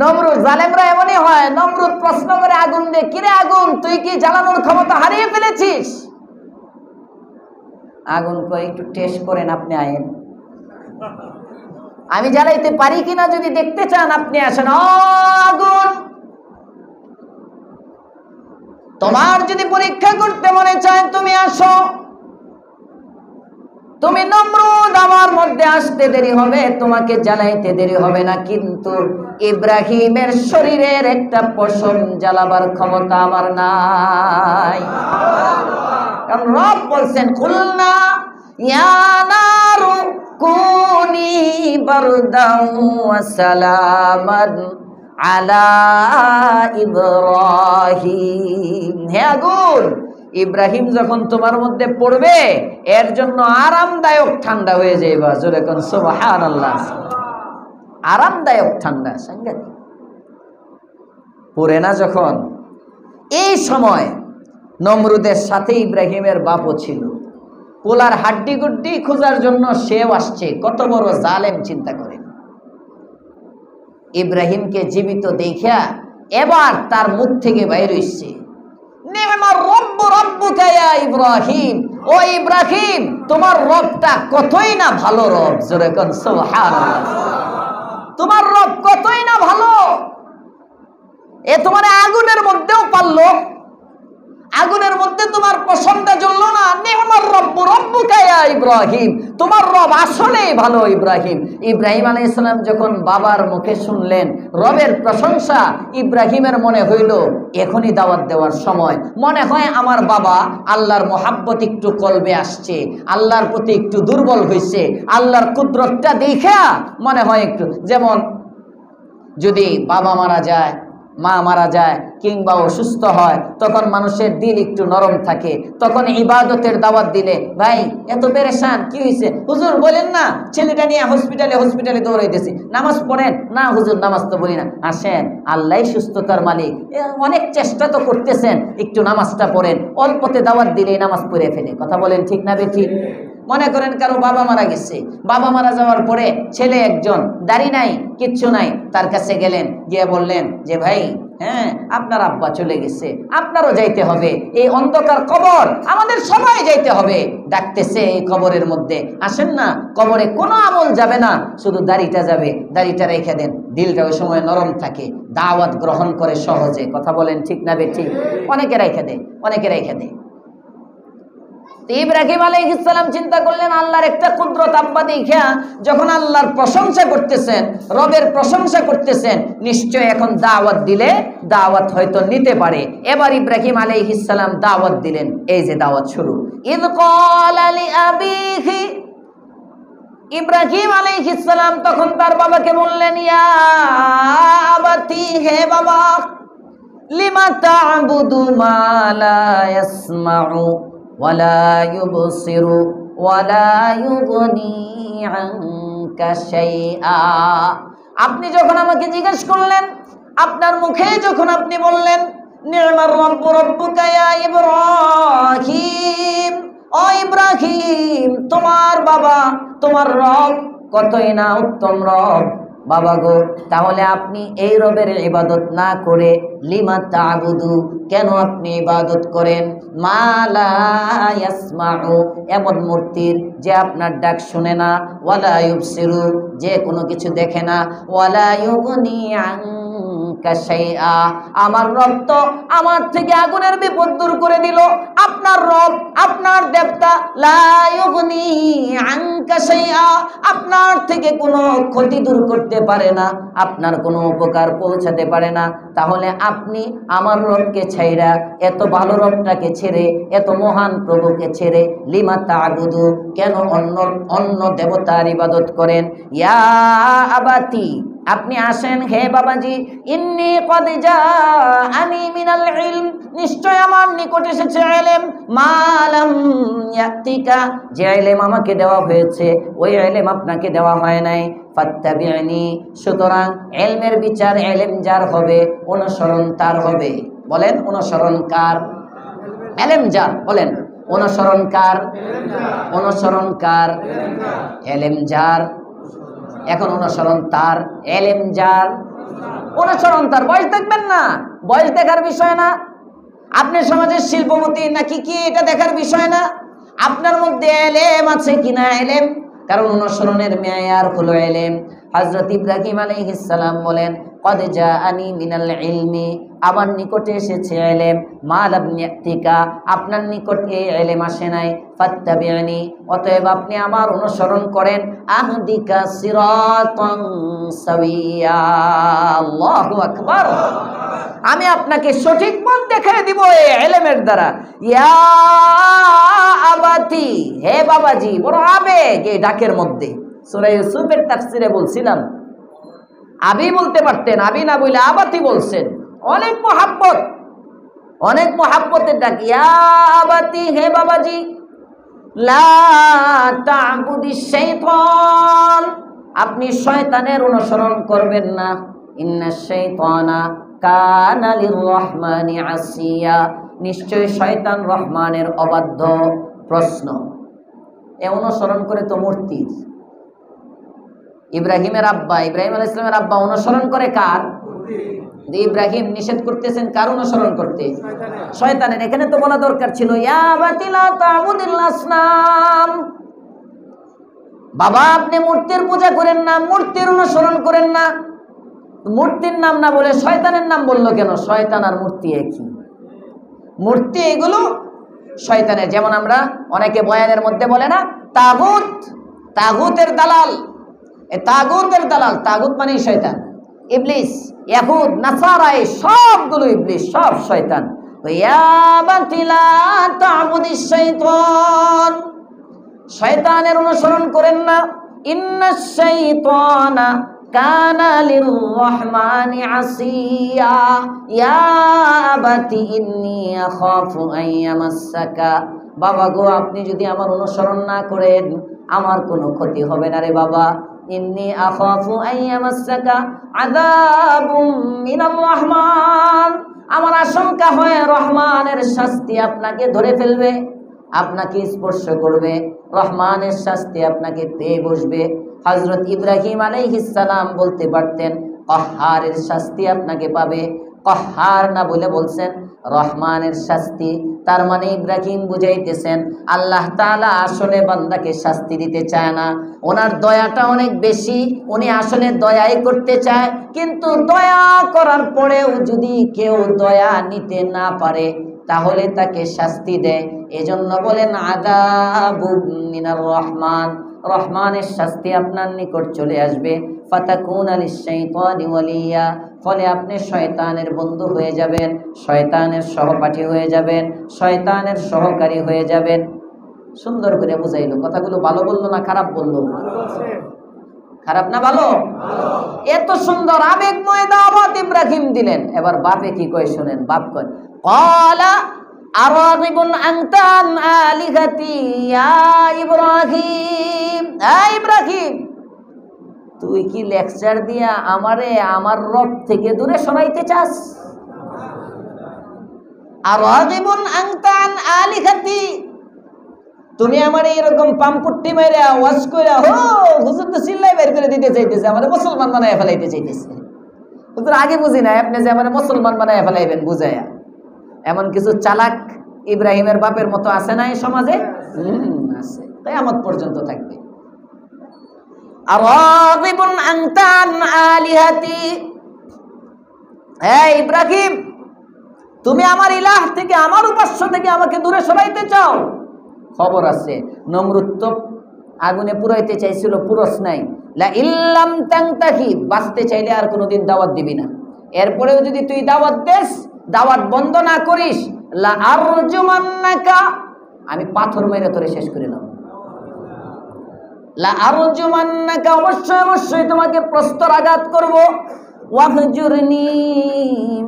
নমরুদ, জালেমরা এমনই হয়। নমরুদ প্রশ্ন করে আগুন দিয়ে, কিরে আগুন, তুই কি জ্বালানোর ক্ষমতা হারিয়ে ফেলেছিস? আগুন কয়, একটু টেস্ট করেন, আপনি আয়েন, আমি জ্বালাইতে পারি কিনা যদি দেখতে চান আপনি আসেন। আগুন, তোমার যদি পরীক্ষা করতে মনে চায় তুমি আসো। তুমি নমরুদ, আমার মধ্যে আসতে দেরি হবে, তোমাকে জ্বালাইতে দেরি হবে না, কিন্তু ইব্রাহিমের শরীরের একটা পশম জ্বালাবার ক্ষমতা আমার নাই। কারণ রব বলছেন, কুলনা ইয়া নারু কুনি বারদান ওয়া সালামান আলা ইব্রাহিম। হে আগুন, ইব্রাহিম যখন তোমার মধ্যে পড়বে এর জন্য আরামদায়ক ঠান্ডা হয়ে যাইবা। জোরে কোন সুবহানাল্লাহ। আরামদায়ক ঠান্ডা, সাংঘাতিক। পড়ে না যখন। এই সময় নমরুদের সাথে ইব্রাহিমের বাপও ছিল। পোলার হাড্ডি গুড্ডি খোঁজার জন্য সেও আসছে। কত বড় জালেম চিন্তা করেন। ইব্রাহিমকে জীবিত দেখিয়া এবার তার মুখ থেকে বাইর হইছে, নি'মার রব্বু রব্বুকা ইয়া ইব্রাহিম, ও ইব্রাহিম, তোমার রবটা কতই না ভালো রব। জোরে কোন সুবহানাল্লাহ। তোমার রব কতই না ভালো। এ তোমার আগুনের মধ্যেও পারলো, আগুনের মধ্যে তোমার পছন্দটা জ্বললো না। নি'মার রব্বু রব্বুকা ইয়া ইব্রাহিম, তোমার রব আসলেই ভালো ইব্রাহিম। ইব্রাহিম আলাইহিস সালাম যখন বাবার মুখে শুনলেন রবের প্রশংসা, ইব্রাহিমের মনে হইল এখনই দাওয়াত দেওয়ার সময়। মনে হয় আমার বাবা আল্লাহর মোহাব্বত একটু কলবে আসছে, আল্লাহর প্রতি একটু দুর্বল হয়েছে, আল্লাহর কুদরতটা দেখা মনে হয় একটু, যেমন যদি বাবা মারা যায়, মা মারা যায়, কিংবা অসুস্থ হয়, তখন মানুষের দিল একটু নরম থাকে। তখন ইবাদতের দাওয়াত দিলে, ভাই এত পেরেশান, কি হয়েছে হুজুর বলেন না, ছেলেটা নিয়ে হসপিটালে দৌড়াইতেছি, নামাজ পড়েন না হুজুর, নামাজ তো বলি না। আসেন, আল্লাহ সুস্থতার মালিক, অনেক চেষ্টা তো করতেছেন, একটু নামাজটা পড়েন। অল্পতে দাওয়াত দিলেই নামাজ পড়ে ফেলে। কথা বলেন ঠিক না বেঠিক? মনে করেন কারো বাবা মারা গেছে, বাবা মারা যাওয়ার পরে ছেলে একজন, দাড়ি নাই, কিচ্ছু নাই, তার কাছে গেলেন, গিয়ে বললেন যে ভাই, হ্যাঁ আপনার আব্বা চলে গেছে, আপনারও যাইতে হবে, এই অন্ধকার কবর আমাদের সবাই যাইতে হবে। ডাকতেছে এই কবরের মধ্যে, আসেন না, কবরে কোনো আমল যাবে না, শুধু দাড়িটা যাবে, দাড়িটা রেখে দেন। দিলটা ওই সময় নরম থাকে, দাওয়াত গ্রহণ করে সহজে। কথা বলেন ঠিক না বেঠিক? অনেকে রেখে দেয়, অনেকে রেখে দেয়। ইব্রাহিম আলাইহিস সালাম চিন্তা করলেন আল্লাহর একটা কুদরত আব্বা দেখা যখন আল্লাহর প্রশংসা করতেছেন, রবের প্রশংসা করতেছেন, নিশ্চয় এখন দাওয়াত দিলে দাওয়াত হয়তো নিতে পারে। এবার ইব্রাহিম আলাইহিস সালাম দাওয়াত দিলেন। এই যে দাওয়াত শুরু। ইয ক্বালা লিআবিহি, ইব্রাহিম আলাইহিস সালাম তখন তার বাবাকে বললেন, ইয়া আবাতি, হে বাবা, লিমা তা'বুদু মা লা ইয়াসমাউ ওয়ালা ইউবসিরু ওয়ালা ইউগনি আনকা শাইআ। আপনি যখন আমাকে জিজ্ঞেস করলেন, আপনার মুখে যখন আপনি বললেন নি'মার রব্বু রব্বুকা ইয়া ইব্রাহিম, ও ইব্রাহিম, তোমার বাবা, তোমার রব কতই না উত্তম রব। বাবা গো, তাহলে আপনি এই রবের ইবাদত না করে লিমা তা'বুদু, কেন আপনি ইবাদত করেন মা লা ইয়াসমাউ, এমন মূর্তির যে আপনার ডাক শুনে না, ওয়ালা ইউবসিরু, যে কোনো কিছু দেখে না, ওয়ালা ইউগনি আনকা শাইআ, আমার রব তো আমার থেকে আগুনের বিপদ দূর করে দিল। আপনার রব, আপনার দেবতা, লা ইউগনি আনকা শাইআ, আপনার থেকে কোনো ক্ষতি দূর করতে পারে না, আপনার কোনো উপকার পৌঁছাতে পারে না। তাহলে আপনি আমার রবকে ছাইরা, এত ভালো রবটাকে ছেড়ে, এত মহান প্রভুকে ছেড়ে লিমা তা'বুদু, কেন অন্য দেবতার ইবাদত করেন? ইয়া আবাতি, আপনি আসেন হে বাবাজি, ইন্নী কদ জাআনি মিনাল ইলম, নিশ্চয় আমার নিকট এসেছে ইলম, মা লাম ইয়াতিকা, যে ইলম আমাকে দেওয়া হয়েছে ওই ইলম আপনাকে দেওয়া হয় নাই। ফাত্তাবি'নি, সুতরাং ইলমের বিচার ইলম যার হবে অনুসরণ তার হবে। বলেন অনুসরণ কার? ইলম যার। বলেন অনুসরণ কার? অনুসরণ কার? ইলম যার। এখন অনুসরণ তার, ইলম যার, অনুসরণ তার। বয়স দেখবেন না, বয়স দেখার বিষয় না। আপনি সমাজের শিল্পপতি নাকি কি এটা দেখার বিষয় না। আপনার মধ্যে ইলম আছে কিনা, ইলম, কারণ অনুসরণের মেয়ার হলো ইলম। হযরত ইব্রাহিম আলাইহিস সালাম বলেন, কদ জাআনি মিনাল ইলমি, আমার নিকটে এসেছে ইলম, মা লাম ইয়াতিকা, আপনার নিকট এই ইলম আসে নাই। ফাত্তাবি'নি, অতএব আপনি আমার অনুসরণ করেন। আহদিকা সিরাতান সাওয়িয়া। আল্লাহু আকবার। আমি আপনাকে সঠিক পথ দেখিয়ে দিব এই ইলমের দ্বারা। ইয়া আবাতি, হে বাবাজি, বড় আবেগ এই ডাকের মধ্যে। সূরা ইউসুফের তাফসিরে বলছিলাম, আবি বলতে পারতেন, আবি না বলে আবাতি বলছেন। অনেক মহাব্বত, অনেক মহাব্বতের ডাক। ইয়া আবাতি, হে বাবাজি, লা তা'বুদিশ শাইতান, আপনি শয়তানের অনুসরণ করবেন না। ইন্নাশ শাইতানা কানা লির-রহমানি আসিয়া, নিশ্চয় শয়তান রহমানের অবাধ্য। প্রশ্ন, এ অনুসরণ করে তো মূর্তির। ইব্রাহিমের আব্বা, ইব্রাহিম আলাইহিস সালামের আব্বা অনুসরণ করে কার? ইব্রাহিম নিষেধ করতেছেন কার অনুসরণ করতে? শয়তানের। এখানে তো বলা দরকার ছিল ইয়া বাতিলা তা'বুদিল আসনাম, বাবা আপনি মূর্তির পূজা করেন না, মূর্তির অনুসরণ করেন না। মূর্তির নাম না বলে শয়তানের নাম বললো কেন? শয়তান আর মূর্তি একই। মূর্তি এগুলো শয়তানের। যেমন আমরা অনেকে বয়ানের মধ্যে বলে না তাগুত, তাগুতের দালাল। এ তাগুতের দালাল, তাগুত মানেই শয়তান। ইবলিস, ইয়াহুদ, নাসারা, এই সবগুলো ইবলিস, সব শয়তান। ইয়া বাতিলা তা'বুদিশ শাইতান, শয়তানের অনুসরণ করেন না। ইন্নাশ শাইতানা কানা লির-রহমানি আসিয়া, ইয়া আবাতি ইন্নী আখাফু আন ইয়ামাসসাকা, বাবা গো আপনি যদি আমার অনুসরণ না করেন আমার কোনো ক্ষতি হবে না রে বাবা। ইন্নী আখাফু আন ইয়ামাসসাকা আযাবুম মিনার রহমান, আমার আশঙ্কা হয় রহমানের শাস্তি আপনাকে ধরে ফেলবে, আপনাকে স্পর্শ করবে, রহমানের শাস্তি আপনাকে পেয়ে বসবে। হযরত ইব্রাহিম আলাইহিস সালাম বলতে পারতেন কহারের শাস্তি আপনাকে পাবে, কহার না বলে বলছেন রহমানের শাস্তি। তার মানে ইব্রাহিম বুঝাইতেছেন আল্লাহ তাআলা আসলে বান্দাকে শাস্তি দিতে চায় না, ওনার দয়াটা অনেক বেশি, উনি আসলে দয়াই করতে চায়। কিন্তু দয়া করার পরেও যদি কেউ দয়া নিতে না পারে তাহলে তাকে শাস্তি দেয়। এজন্য বলেন আযাবুম মিনার রহমান, রহমানের শাস্তি আপনার নিকট চলে আসবে। ফাতাকুনা লিশ-শাইতানি ওয়ালিয়া, ফলে আপনি শয়তানের বন্ধু হয়ে যাবেন, শয়তানের সহপাঠী হয়ে যাবেন, শয়তানের সহকারী হয়ে যাবেন। সুন্দর করে বুঝাইলো। কথাগুলো ভালো বললো না খারাপ বললো? খারাপ না ভালো? এত সুন্দর আবেগময় দাওয়াত ইব্রাহিম দিলেন। এবার বাপে কি কয় শুনেন। বাপ কয় ক্বালা আরাগিবুন আনতা আন আলিহাতি ইয়া ইব্রাহিম, ইব্রাহিম তুই কি লেকচার দিয়া আমারে আমার রব থেকে দূরে সরাইতে চাস? আরাগিবুন আনতা আন আলিহাতি, তুমি আমারে এরকম পাম্পুট্টি মাইরা ওয়াজ কইরা হো হুজুর তো চিল্লাই বের করে দিতে চাইতেছে, আমারে মুসলমান বানায় ফেলাইতে চাইতেছে। হুজুর আগে বুঝি না আপনি যে আমারে মুসলমান বানায় ফেলাইবেন বুঝায়া। এমন কিছু চালাক ইব্রাহিমের বাপের মতো আছে না এই সমাজে? আছে, কিয়ামত পর্যন্ত থাকবে। আরাগিবুন আনতা আন আলিহাতি, হে ইব্রাহিম তুমি আমার ইলাহ থেকে, আমার উপাস্য থেকে আমাকে দূরে সরাইতে চাও? খবর আছে নমরুদ তো আগুনে পুরাইতে চাইছিল, পুরস নাই। লা ইল্লাম তানতাহি, বাঁচতে চাইলে আর কোনোদিন দাওয়াত দিবি না। এরপরেও যদি তুই দাওয়াত দেস, দাওয়াত বন্ধ না করিস, লা আরজুমান্নাকা, আমি পাথর মেরে তোরে শেষ করে নেব। লা আরজুমান্নাকা, অবশ্যই অবশ্যই তোমাকে প্রস্তরাঘাত করব। ওয়াহজুরনি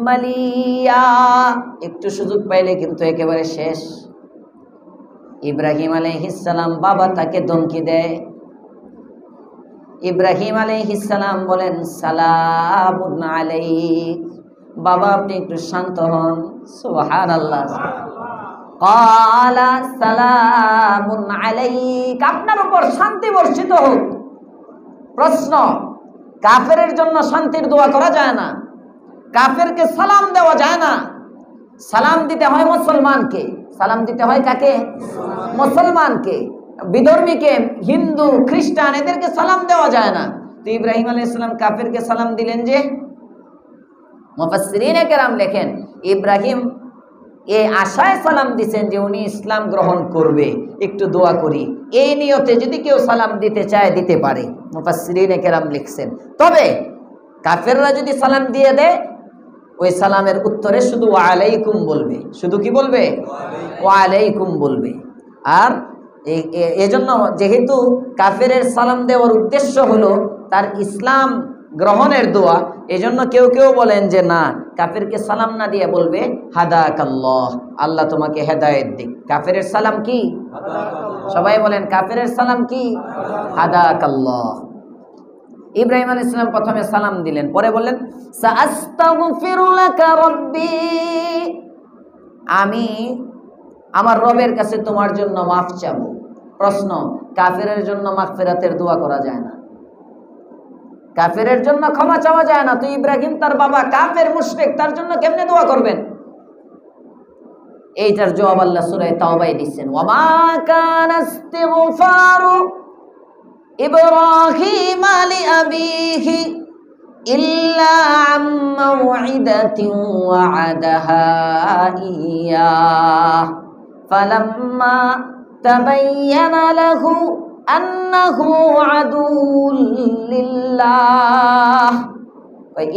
মালিয়া, একটু সুযোগ পাইলে কিন্তু একেবারে শেষ। ইব্রাহিম আলাইহিস সালাম বাবা তাকে ধমকি দেয়। ইব্রাহিম আলাইহিস সালাম বলেন সালামুন আলাইক, বাবা আপনি একটু শান্ত হন। সুবহানাল্লাহ। ক্বালা সালামুন আলাইক, আপনার উপর শান্তি বর্ষিত হোক। প্রশ্ন, কাফেরের জন্য শান্তির দোয়া করা যায় না, কাফেরকে সালাম দেওয়া যায় না। সালাম দিতে হয় মুসলমানকে। সালাম দিতে হয় কাকে? মুসলমানকে। বিধর্মীকে, হিন্দু খ্রিস্টান এদেরকে সালাম দেওয়া যায় না। তো ইব্রাহিম আলাইহিস সালাম কাফেরকে সালাম দিলেন যে? মুফাসসিরিনে কেরাম লেখেন ইব্রাহিম এই আশায় সালাম দিছেন যে উনি ইসলাম গ্রহণ করবে, একটু দোয়া করি, এই নিয়তে যদি কেউ সালাম দিতে চায় দিতে পারে। মুফাসসিরিনে কেরাম লিখছেন। তবে কাফেররা যদি সালাম দিয়ে দেয়, ওই সালামের উত্তরে শুধু ওয়া আলাইকুম বলবে। শুধু কি বলবে? ওয়া আলাইকুম বলবে। আর এজন্য যেহেতু কাফেরের সালাম দেওয়ার উদ্দেশ্য হলো তার ইসলাম গ্রহণের দোয়া, এজন্য কেউ কেউ বলেন যে না, কাফেরকে সালাম না দিয়ে বলবে হাদাকাল্লাহ, আল্লাহ তোমাকে হেদায়েত দিক। কাফেরের সালাম কি? সবাই বলেন কাফেরের সালাম কি? হাদাকাল্লাহ। ইব্রাহিম আলাইহিস সালাম প্রথমে সালাম দিলেন, পরে বললেন সাআস্তাগফিরু লাকা রাব্বি, আমি আমার রবের কাছে তোমার জন্য মাফ চাবো। প্রশ্ন, কাফেরের জন্য মাগফিরাতের দোয়া করা যায় না, কাফেরের জন্য ক্ষমা চাওয়া যায় না। তো ইব্রাহিম তার বাবা কাফের মুশরিক, তার জন্য কেমনে দোয়া করবেন? এইটার জবাব আল্লাহ সূরা তাওবায় দিচ্ছেন, ওয়া মা কানা ইস্তিগফারু ইব্রাহিম লিআবিহি ইল্লা আম মাউইদাতিন ওয়া'আদাহা ইয়্যাহ ফালাম্মা তাবায়্যানা লাহু আন্নাহু আদুউল লিল্লাহ।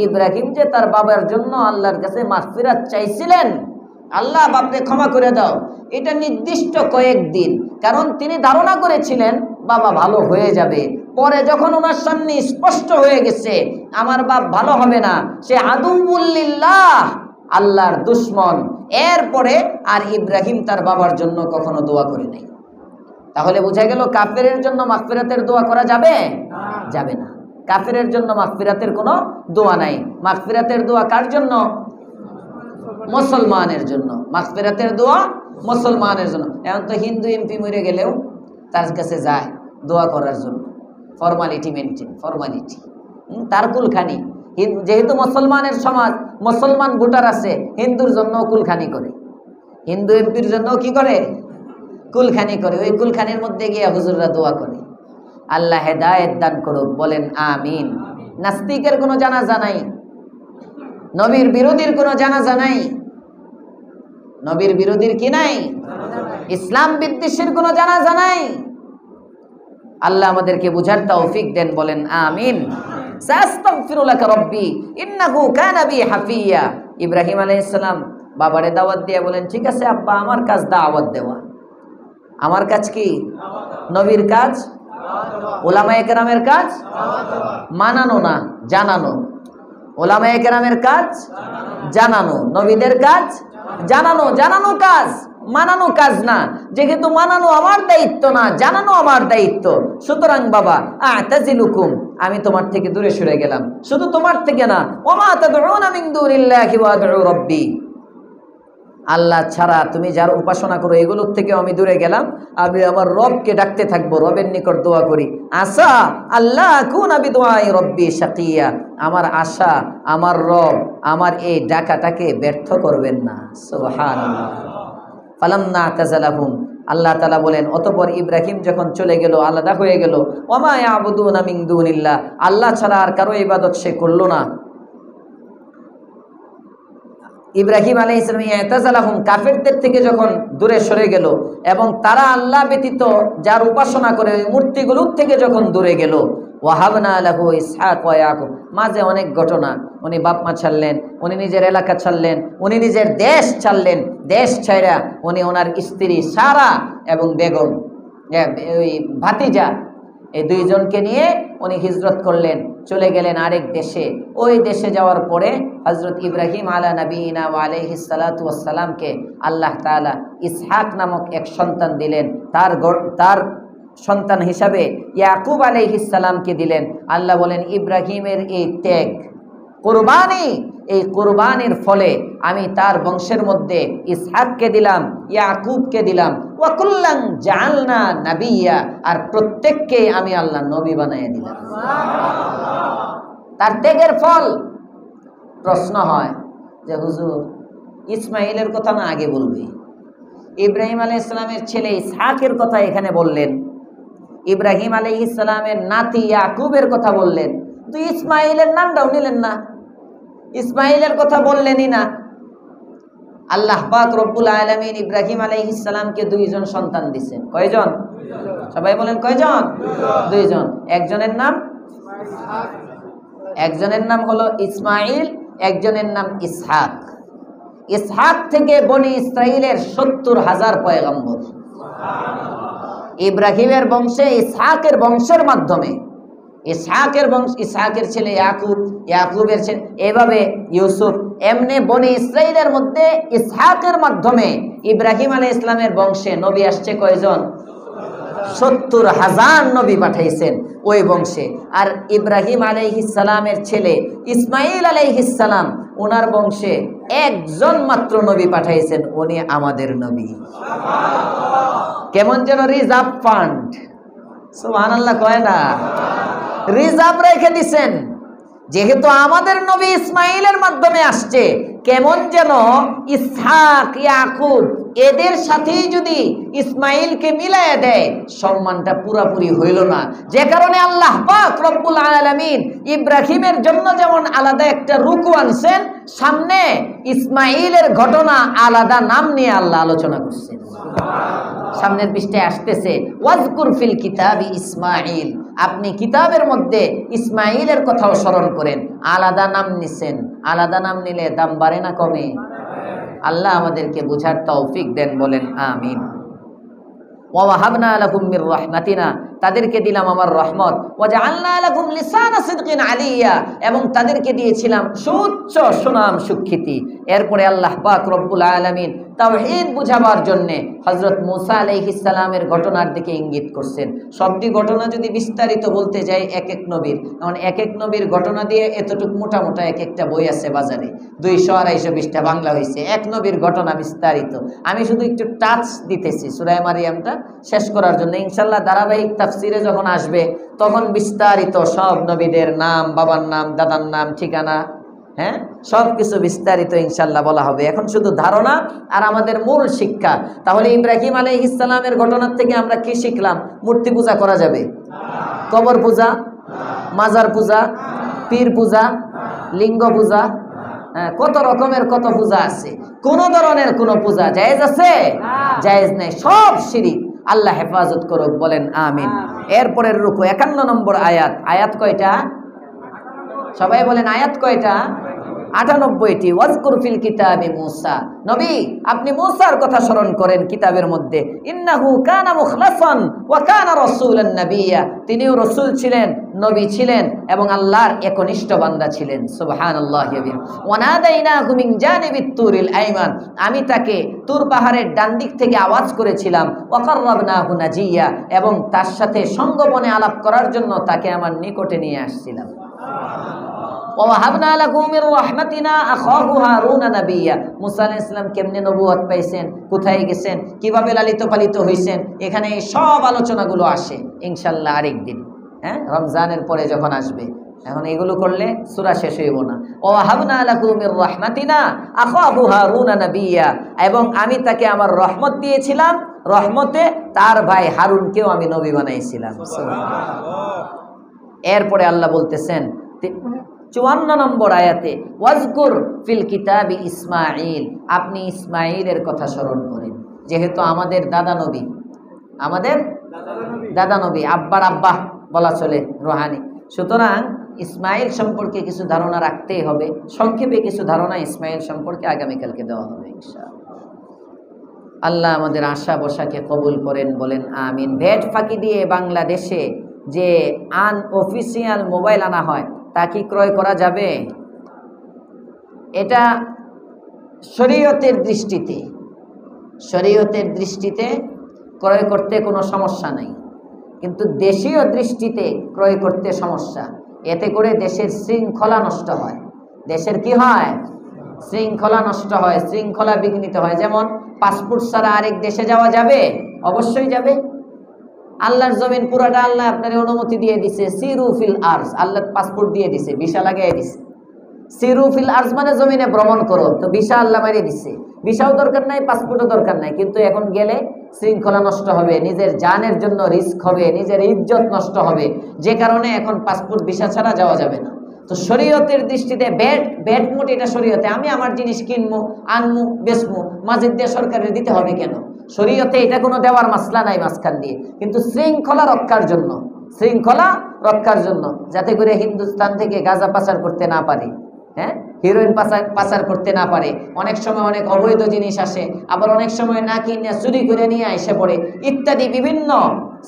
ইব্রাহিম যে তার বাবার জন্য আল্লাহর কাছে মাগফিরাত চাইছিলেন, আল্লাহ বাপরে ক্ষমা করে দাও, এটা নির্দিষ্ট কয়েকদিন, কারণ তিনি ধারণা করেছিলেন বাবা ভালো হয়ে যাবে। পরে যখন ওনার সামনে স্পষ্ট হয়ে গেছে আমার বাপ ভালো হবে না, সে আদুউল লিল্লাহ, আল্লাহর দুশমন, এরপরে আর ইব্রাহিম তার বাবার জন্য কখনো দোয়া করে নাই। তাহলে বোঝা গেল কাফেরের জন্য মাগফিরাতের দোয়া করা যাবে? যাবে না। কাফেরের জন্য মাগফিরাতের কোনো দোয়া নাই। মাগফিরাতের দোয়া কার জন্য? মুসলমানের জন্য। মাগফিরাতের দোয়া মুসলমানের জন্য। এখন তো হিন্দু এমপি মরে গেলেও তার কাছে যায় দোয়া করার জন্য, ফরমালিটি মেনটেন, ফরমালিটি, তার কুলখানি। যেহেতু মুসলমানের সমাজ, মুসলমান ভোটার আছে, হিন্দুর জন্য কুলখানি করে, হিন্দু এমপির জন্য কি করে? কুলখানি করে। ওই কুলখানির মধ্যে গিয়ে হুজুররা দোয়া করে। আল্লাহ হেদায়েত দান করুক, বলেন আমিন। নাস্তিকের কোনো জানাজা নাই, নবীর বিরোধীর কোনো জানাজা নাই। নবীর বিরোধীর কি নাই? ইসলাম বিদ্বেষীর কোনো জানাজা নাই। আল্লাহ আমাদেরকে বুঝার তৌফিক দেন, বলেন আমিন। সাস্তাগফিরু লাকা রাব্বি ইন্নাহু কানা বি হাফিয়া। ইব্রাহিম আলাইহিস সালাম বাবারে দাওয়াত দিয়ে বলেন, ঠিক আছে আব্বা, আমার কাজ দাওয়াত দেওয়া। আমার কাজ কি? নবীর কাজ, উলামায়ে কেরামের কাজ মানানো না জানানো। উলামায়ে কেরামের কাজ জানানো, নবীদের কাজ জানানো। জানানো কাজ, মানানো কাজ না। যেহেতু মানানো আমার দায়িত্ব না, জানানো আমার দায়িত্ব, সুতরাং বাবা আ'তাজিলুকুম, আমি তোমার থেকে দূরে সরে গেলাম। শুধু তোমার থেকে না, ওমা তাদউনা মিন দুনিল্লাহি ওয়া আদউ রাব্বি, আল্লাহ ছাড়া তুমি যার উপাসনা করো এগুলোর থেকে আমি দূরে গেলাম, আমি আমার রবকে ডাকতে থাকবো, রবের নিকট দোয়া করি। আশা আল্লাহ কুনা বিদুআই রব্বি শাকিয়া, আমার আশা আমার রব আমার এই ডাকাটাকে ব্যর্থ করবেন না। সুবহানাল্লাহ। ফালাম্মা তাযালাহুম, আল্লাহ তাআলা বলেন অতঃপর ইব্রাহিম যখন চলে গেল, আলাদা হয়ে গেল, ওমা ইয়াবুদুনা মিন দুনিল্লাহ, আল্লাহ ছাড়া আর কারো ইবাদত সে করলো না। ইব্রাহিম আলাইহিস সালাম ইয়াতাযালাহুম, কাফেরদের থেকে যখন দূরে সরে গেল এবং তারা আল্লাহ ব্যতীত যার উপাসনা করে ওই মূর্তিগুলোর থেকে যখন দূরে গেল, ওয়াহাবনা লাহু ইসহাক ওয়া ইয়াকুব, মাঝে অনেক ঘটনা। উনি বাপ মা ছাড়লেন, উনি নিজের এলাকা ছাড়লেন, উনি নিজের দেশ ছাড়লেন, দেশ ছাইরা উনি ওনার স্ত্রী সারা এবং বেগম ওই ভাতিজা এই দুইজনকে নিয়ে উনি হিজরত করলেন, চলে গেলেন আরেক দেশে। ওই দেশে যাওয়ার পরে হযরত ইব্রাহিম আলা নবীনা ওয়া আলাইহিস সালাতু ওয়াস সালামকে আল্লাহ তাআলা ইসহাক নামক এক সন্তান দিলেন। তার সন্তান হিসাবে ইয়াকুব আলাইহিস সালামকে দিলেন। আল্লাহ বলেন, ইব্রাহিমের এই ত্যাগ, কুরবানি, এই কুরবানির ফলে আমি তার বংশের মধ্যে ইসহাককে দিলাম, ইয়াকুবকে দিলাম, ওয়া কুল্লান জাআলনা নাবিয়্যা, আর প্রত্যেককে আমি আল্লাহ নবী বানাইয়া দিলাম। তার ত্যাগের ফল। প্রশ্ন হয় যে হুজুর, ইসমাইলের কথা না আগে বলবে, ইব্রাহিম আলাইহিস সালামের ছেলে ইসহাকের কথা এখানে বললেন, ইব্রাহিম আলাইহিস সালামের নাতি ইয়াকুবের কথা বললেন, তো ইসমাইলের নামটাও নিলেন না, ইসমাইলের কথা বললেনই না। আল্লাহ পাক রব্বুল আলামিন ইব্রাহিম আলাইহিস সালামকে দুইজন সন্তান দিয়েছেন। কয়জন? সবাই বলেন কয়জন? দুইজন। একজনের নাম হলো ইসমাইল, একজনের নাম ইসহাক। ইসহাক থেকে বনি ইসরাইলের 70,000 পয়গম্বর। ইব্রাহিমের বংশে ইসহাকের বংশের মাধ্যমে, ইসহাকের ছেলে ইয়াকুব, ইয়াকুবের ছেলে এভাবে ইউসুফ, এমনি বনি ইসরাইলের মধ্যে ইসহাকের মাধ্যমে ইব্রাহিম আলাইহিস ইসলামের বংশে নবী আসছে কয়জন? 70,000 নবী পাঠাইছেন ওই বংশে। আর ইব্রাহিম আলাইহিস সালামের ছেলে ইসমাইল আলাইহিস সালাম, ওনার বংশে একজন মাত্র নবী পাঠাইছেন, উনি আমাদের নবী। কেমন যেন রিজার্ভ ফান্ড, সুবহানাল্লাহ কয় না, রিজার্ভ রেখে দিছেন। যেহেতু আমাদের নবী ইসমাইলের মাধ্যমে আসছে, কেমন যেন ইসহাক, ইয়াকুব এদের সাথেই যদি ইসমাইলকে মিলাইয়া দেয়, সম্মানটা পুরাপুরি হইল না। যে কারণে আল্লাহ পাক রব্বুল আলামিন ইব্রাহিমের জন্য যেমন আলাদা একটা রুকু আনছেন, সামনে ইসমাইলের ঘটনা আলাদা নাম নিয়ে আল্লাহ আলোচনা করছেন। সামনের পৃষ্ঠায় আসতেছে, ওয়াজকুর ফিল কিতাবি ইসমাইল, আপনি কিতাবের মধ্যে ইসমাইলের কথাও স্মরণ করেন। আলাদা নাম নিছেন, আলাদা নাম নিলে দাম বাড়ে না কমে? আল্লাহ আমাদেরকে বুঝার তৌফিক দেন, বলেন আমিন। ওয়া ওয়াহাবনা লাকুম মির রাহমাতিনা, তাদেরকে দিলাম আমার রহমত। ওয়া জাআলনা লাকুম লিসানা সিদকিন আলিয়া, এবং তাদেরকে দিয়েছিলাম সুউচ্চ সুনাম সুখ্যাতি। এরপরে আল্লাহ পাক রব্বুল আলামিন তাওহীদ বুঝাবার জন্য হযরত মূসা আলাইহিস সালামের ঘটনার দিকে ইঙ্গিত করছেন। সবটি ঘটনা যদি বিস্তারিত বলতে যাই এক এক নবীর, কারণ এক এক নবীর ঘটনা দিয়ে এতটুক মোটা মোটা এক একটা বই আছে বাজারে, 200-250 পৃষ্ঠা বাংলা হয়েছে, এক নবীর ঘটনা বিস্তারিত। আমি শুধু একটু টাচ দিতেছি সূরা মারিয়ামটা শেষ করার জন্য। ইনশাআল্লাহ ধারাবাহিক তাফসিরে যখন আসবে তখন বিস্তারিত সব নবীদের নাম, বাবার নাম, দাদার নাম, ঠিকানা, হ্যাঁ, সব কিছু বিস্তারিত ইনশাআল্লাহ বলা হবে। এখন শুধু ধারণা আর আমাদের মূল শিক্ষা। তাহলে ইব্রাহিম আলাইহিস সালামের ঘটনার থেকে আমরা কি শিখলাম? মূর্তি পূজা করা যাবে, কবর পূজা, মাজার পূজা, পীর পূজা, লিঙ্গ পূজা, হ্যাঁ, কত রকমের কত পূজা আছে। কোন ধরনের কোন পূজা জায়েজ আছে? জায়েজ নাই, সব শিরিক। আল্লাহ হেফাজত করুক, বলেন আমিন। এরপরের রুকু 51 নম্বর আয়াত। আয়াত কয়টা? সবাই বলেন আয়াত কয়টা? 98টি। ওয়াজকুর ফিল কিতাবি মূসা, নবী আপনি মূসার কথা স্মরণ করেন কিতাবের মধ্যে। ইন্নাহু কানা মুখলাসান ওয়া কানা রাসূলান নাবিয়্যা, তিনিও রাসূল ছিলেন, নবী ছিলেন, এবং আল্লাহর একনিষ্ঠ বান্দা ছিলেন। সুবহানাল্লাহি ওয়া বিহামদিহি। ওয়া নাদাইনাহু মিন জানিবিত তুরিল আইমান, আমি তাকে তুর পাহাড়ের ডান দিক থেকে আওয়াজ করেছিলাম। ওয়া কাররাবনাহু নাজিয়্যা, এবং তার সাথে সঙ্গোপনে আলাপ করার জন্য তাকে আমার নিকটে নিয়ে আসছিলাম। ওয়াহাবনা লাহু মির রাহমাতিনা আখাহু হারুন নাবিয়্যা, মুসা আলাইহিস সালাম কেমনে নবুয়ত পাইছেন, কোথায় গেছেন, কিভাবে লালিত পালিত হইছেন, এখানে এই সব আলোচনাগুলো আসে ইনশাআল্লাহ আরেকদিন, হ্যাঁ, রমজানের পরে যখন আসবে। এখন এগুলো করলে সূরা শেষ হইব না। ওয়াহাবনা লাহু মির রাহমাতিনা আখাহু হারুন নাবিয়্যা, এবং আমি তাকে আমার রহমত দিয়েছিলাম, রহমতে তার ভাই হারুনকেও আমি নবী বানাইছিলাম। এরপরে আল্লাহ বলতেছেন 54 নম্বর আয়াতে, ওয়াজকুর ফিল কিতাবি ইসমাইল, আপনি ইসমাইলের কথা স্মরণ করেন। যেহেতু আমাদের দাদা নবী, আমাদের দাদা নবী, আব্বার আব্বা বলা চলে রুহানি, সুতরাং ইসমাইল সম্পর্কে কিছু ধারণা রাখতেই হবে। সংক্ষেপে কিছু ধারণা ইসমাইল সম্পর্কে আগামীকালকে দেওয়া হবে ইনশাআল্লাহ। আল্লাহ আমাদের আশা বসাকে কবুল করেন, বলেন আমিন। ভেট ফাঁকি দিয়ে বাংলাদেশে যে আনঅফিসিয়াল মোবাইল আনা হয় তা কি ক্রয় করা যাবে? এটা শরীয়তের দৃষ্টিতে ক্রয় করতে কোনো সমস্যা নাই, কিন্তু দেশীয় দৃষ্টিতে ক্রয় করতে সমস্যা। এতে করে দেশের শৃঙ্খলা নষ্ট হয়। দেশের কি হয়? শৃঙ্খলা নষ্ট হয়, শৃঙ্খলা বিঘ্নিত হয়। যেমন পাসপোর্ট ছাড়া আরেক দেশে যাওয়া যাবে? অবশ্যই যাবে। আল্লাহর জমিন পুরাটা আল্লাহ আপনার অনুমতি দিয়ে দিছে, সিরু ফিল আরজ, আল্লাহ পাসপোর্ট দিয়ে দিছে, ভিসা লাগিয়ে দিছে। সিরু ফিল আরজ মানে জমিনে ভ্রমণ করো, তো ভিসা আল্লাহ মারিয়ে দিচ্ছে। ভিসাও দরকার নাই, পাসপোর্টও দরকার নাই, কিন্তু এখন গেলে শৃঙ্খলা নষ্ট হবে, নিজের জানের জন্য রিস্ক হবে, নিজের ইজ্জত নষ্ট হবে, যে কারণে এখন পাসপোর্ট ভিসা ছাড়া যাওয়া যাবে না। তো শরীয়তের দৃষ্টিতে ব্যাট মোট এটা শরীয়তে, আমি আমার জিনিস কিনবো, আনমু, বেচমু, মাঝের দিয়ে সরকারের দিতে হবে কেন? শরীয়তে এটা কোনো দেওয়ার মাসলা নাই মাঝখান দিয়ে, কিন্তু শৃঙ্খলা রক্ষার জন্য যাতে করে হিন্দুস্তান থেকে গাঁজা পাচার করতে না পারে, হ্যাঁ, হিরোইন পাচার করতে না পারে। অনেক সময় অনেক অবৈধ জিনিস আসে, আবার অনেক সময় না কিনে চুরি করে নিয়ে এসে পড়ে, ইত্যাদি বিভিন্ন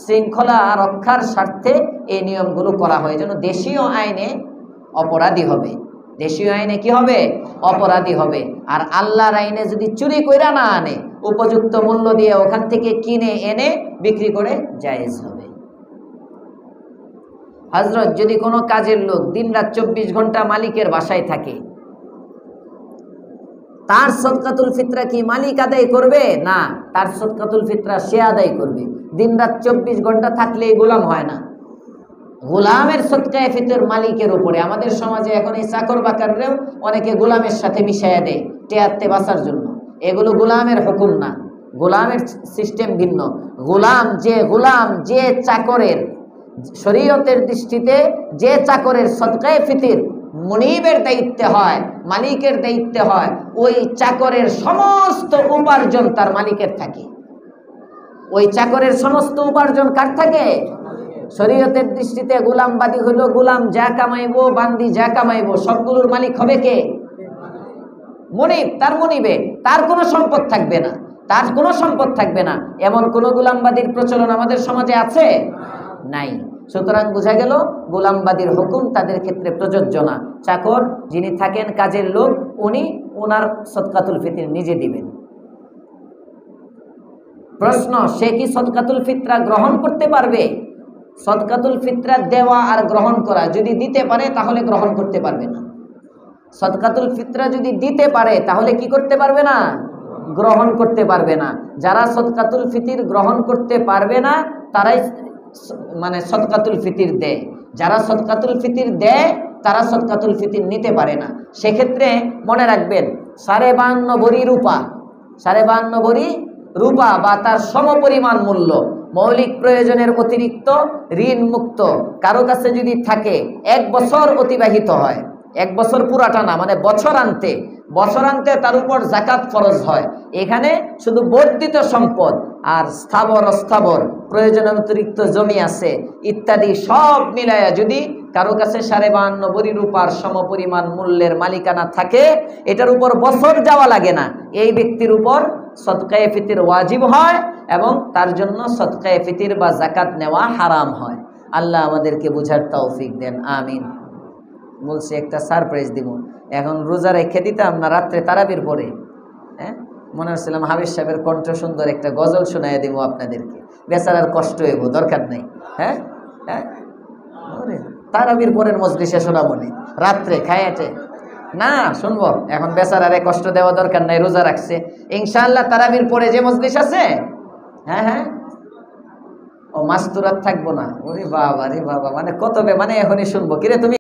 শৃঙ্খলা রক্ষার স্বার্থে এই নিয়মগুলো করা হয়। যেন দেশীয় আইনে অপরাধী হবে, দেশীয় আইনে কি হবে? অপরাধী হবে। আর আল্লাহর আইনে যদি চুরি কইরা না আনে, উপযুক্ত মূল্য দিয়ে ওখান থেকে কিনে এনে বিক্রি করে জায়েজ হবে। হযরত, যদি কোনো কাজের লোক দিনরাত 24 ঘন্টা মালিকের বাসায় থাকে, তার সদকাতুল ফিতরা কি মালিক আদায় করবে? না, তার সদকাতুল ফিতরা সে আদায় করবে। দিনরাত 24 ঘন্টা থাকলেই গোলাম হয় না, গোলামের সদকায়ে ফিতর মালিকের উপরে। আমাদের সমাজে এখন এই চাকর বাকররাও অনেকে গোলামের সাথে মিশাইয়া দেয় টেয়ারতে বাঁচার জন্য। এগুলো গোলামের হুকুম না, গোলামের সিস্টেম ভিন্ন। গোলাম যে চাকরের, শরীয়তের দৃষ্টিতে যে চাকরের সদকায়ে ফিতর মুনিবের দায়িত্বে হয়, মালিকের দায়িত্বে হয়, ওই চাকরের সমস্ত উপার্জন তার মালিকের থাকে। ওই চাকরের সমস্ত উপার্জন কার থাকে? শরীয়তের দৃষ্টিতে গোলামবাদী হলো গোলাম যা কামাইবো, বান্দি যা কামাইবো, সবগুলোর মালিক হবে কে? মুনিব। তার মুনিবে তার কোনো সম্পদ থাকবে না, তার কোনো সম্পদ থাকবে না। এমন কোন গোলামবাদীর প্রচলন আমাদের সমাজে আছে? নাই। সুতরাং বোঝা গেল গোলামবাদীর হুকুম তাদের ক্ষেত্রে প্রযোজ্য না। চাকর যিনি থাকেন, কাজের লোক, উনি ওনার সদকাতুল ফিতর নিজে দিবেন। প্রশ্ন, সে কি সদকাতুল ফিতরা গ্রহণ করতে পারবে? সদকাতুল ফিতরা দেওয়া আর গ্রহণ করা, যদি দিতে পারে তাহলে গ্রহণ করতে পারবে না। সদকাতুল ফিতরা যদি দিতে পারে তাহলে কি করতে পারবে না? গ্রহণ করতে পারবে না। যারা সদকাতুল ফিতর গ্রহণ করতে পারবে না তারাই মানে সদকাতুল ফিতর দেয়। যারা সদকাতুল ফিতর দেয় তারা সদকাতুল ফিতর নিতে পারে না। সেক্ষেত্রে মনে রাখবেন, 52.5 ভরি রূপা, 52.5 ভরি রূপা বা তার সমপরিমাণ মূল্য, মৌলিক প্রয়োজনের অতিরিক্ত ঋণ মুক্ত কারো কাছে যদি থাকে, 1 বছর অতিবাহিত হয়, 1 বছর পুরাটা না, মানে বছর আনতে তার উপর যাকাত ফরজ হয়। এখানে শুধু বর্ধিত সম্পদ আর স্থাবর অস্থাবর প্রয়োজনের অতিরিক্ত জমি আছে ইত্যাদি সব মিলায়া যদি কারো কাছে 52.5 ভরি রূপার সমপরিমাণ মূল্যের মালিকানা থাকে, এটার উপর বছর যাওয়া লাগে না, এই ব্যক্তির উপর সদকায়ে ফিতর ওয়াজিব হয় এবং তার জন্য সদকায়ে ফিতর বা যাকাত নেওয়া হারাম হয়। আল্লাহ আমাদেরকে বুঝার তৌফিক দেন, আমিন। বলছি একটা সারপ্রাইজ দিব, এখন রোজা রেখে দিতাম না, রাত্রে তারাবির পরে, হ্যাঁ, মনে হচ্ছিলাম হাবিজ সাহেবের কণ্ঠ সুন্দর একটা গজল শোনায় দিব আপনাদেরকে, বেচারার কষ্ট হইব, দরকার নাই। হ্যাঁ হ্যাঁ, তারাবির পরের মজলিসে শোনাবো নি, রাত্রে খায়াটে না শুনবো। এখন বেচারারে কষ্ট দেওয়া দরকার নাই, রোজা রাখছে। ইনশাআল্লাহ তারাবির পরে যে মজলিস আছে, হ্যাঁ হ্যাঁ, ও মাস্তুরাত থাকবো না। ওরে বাবা রে বাবা, মানে কত মানে এখনই শুনবো। কিরে তুমি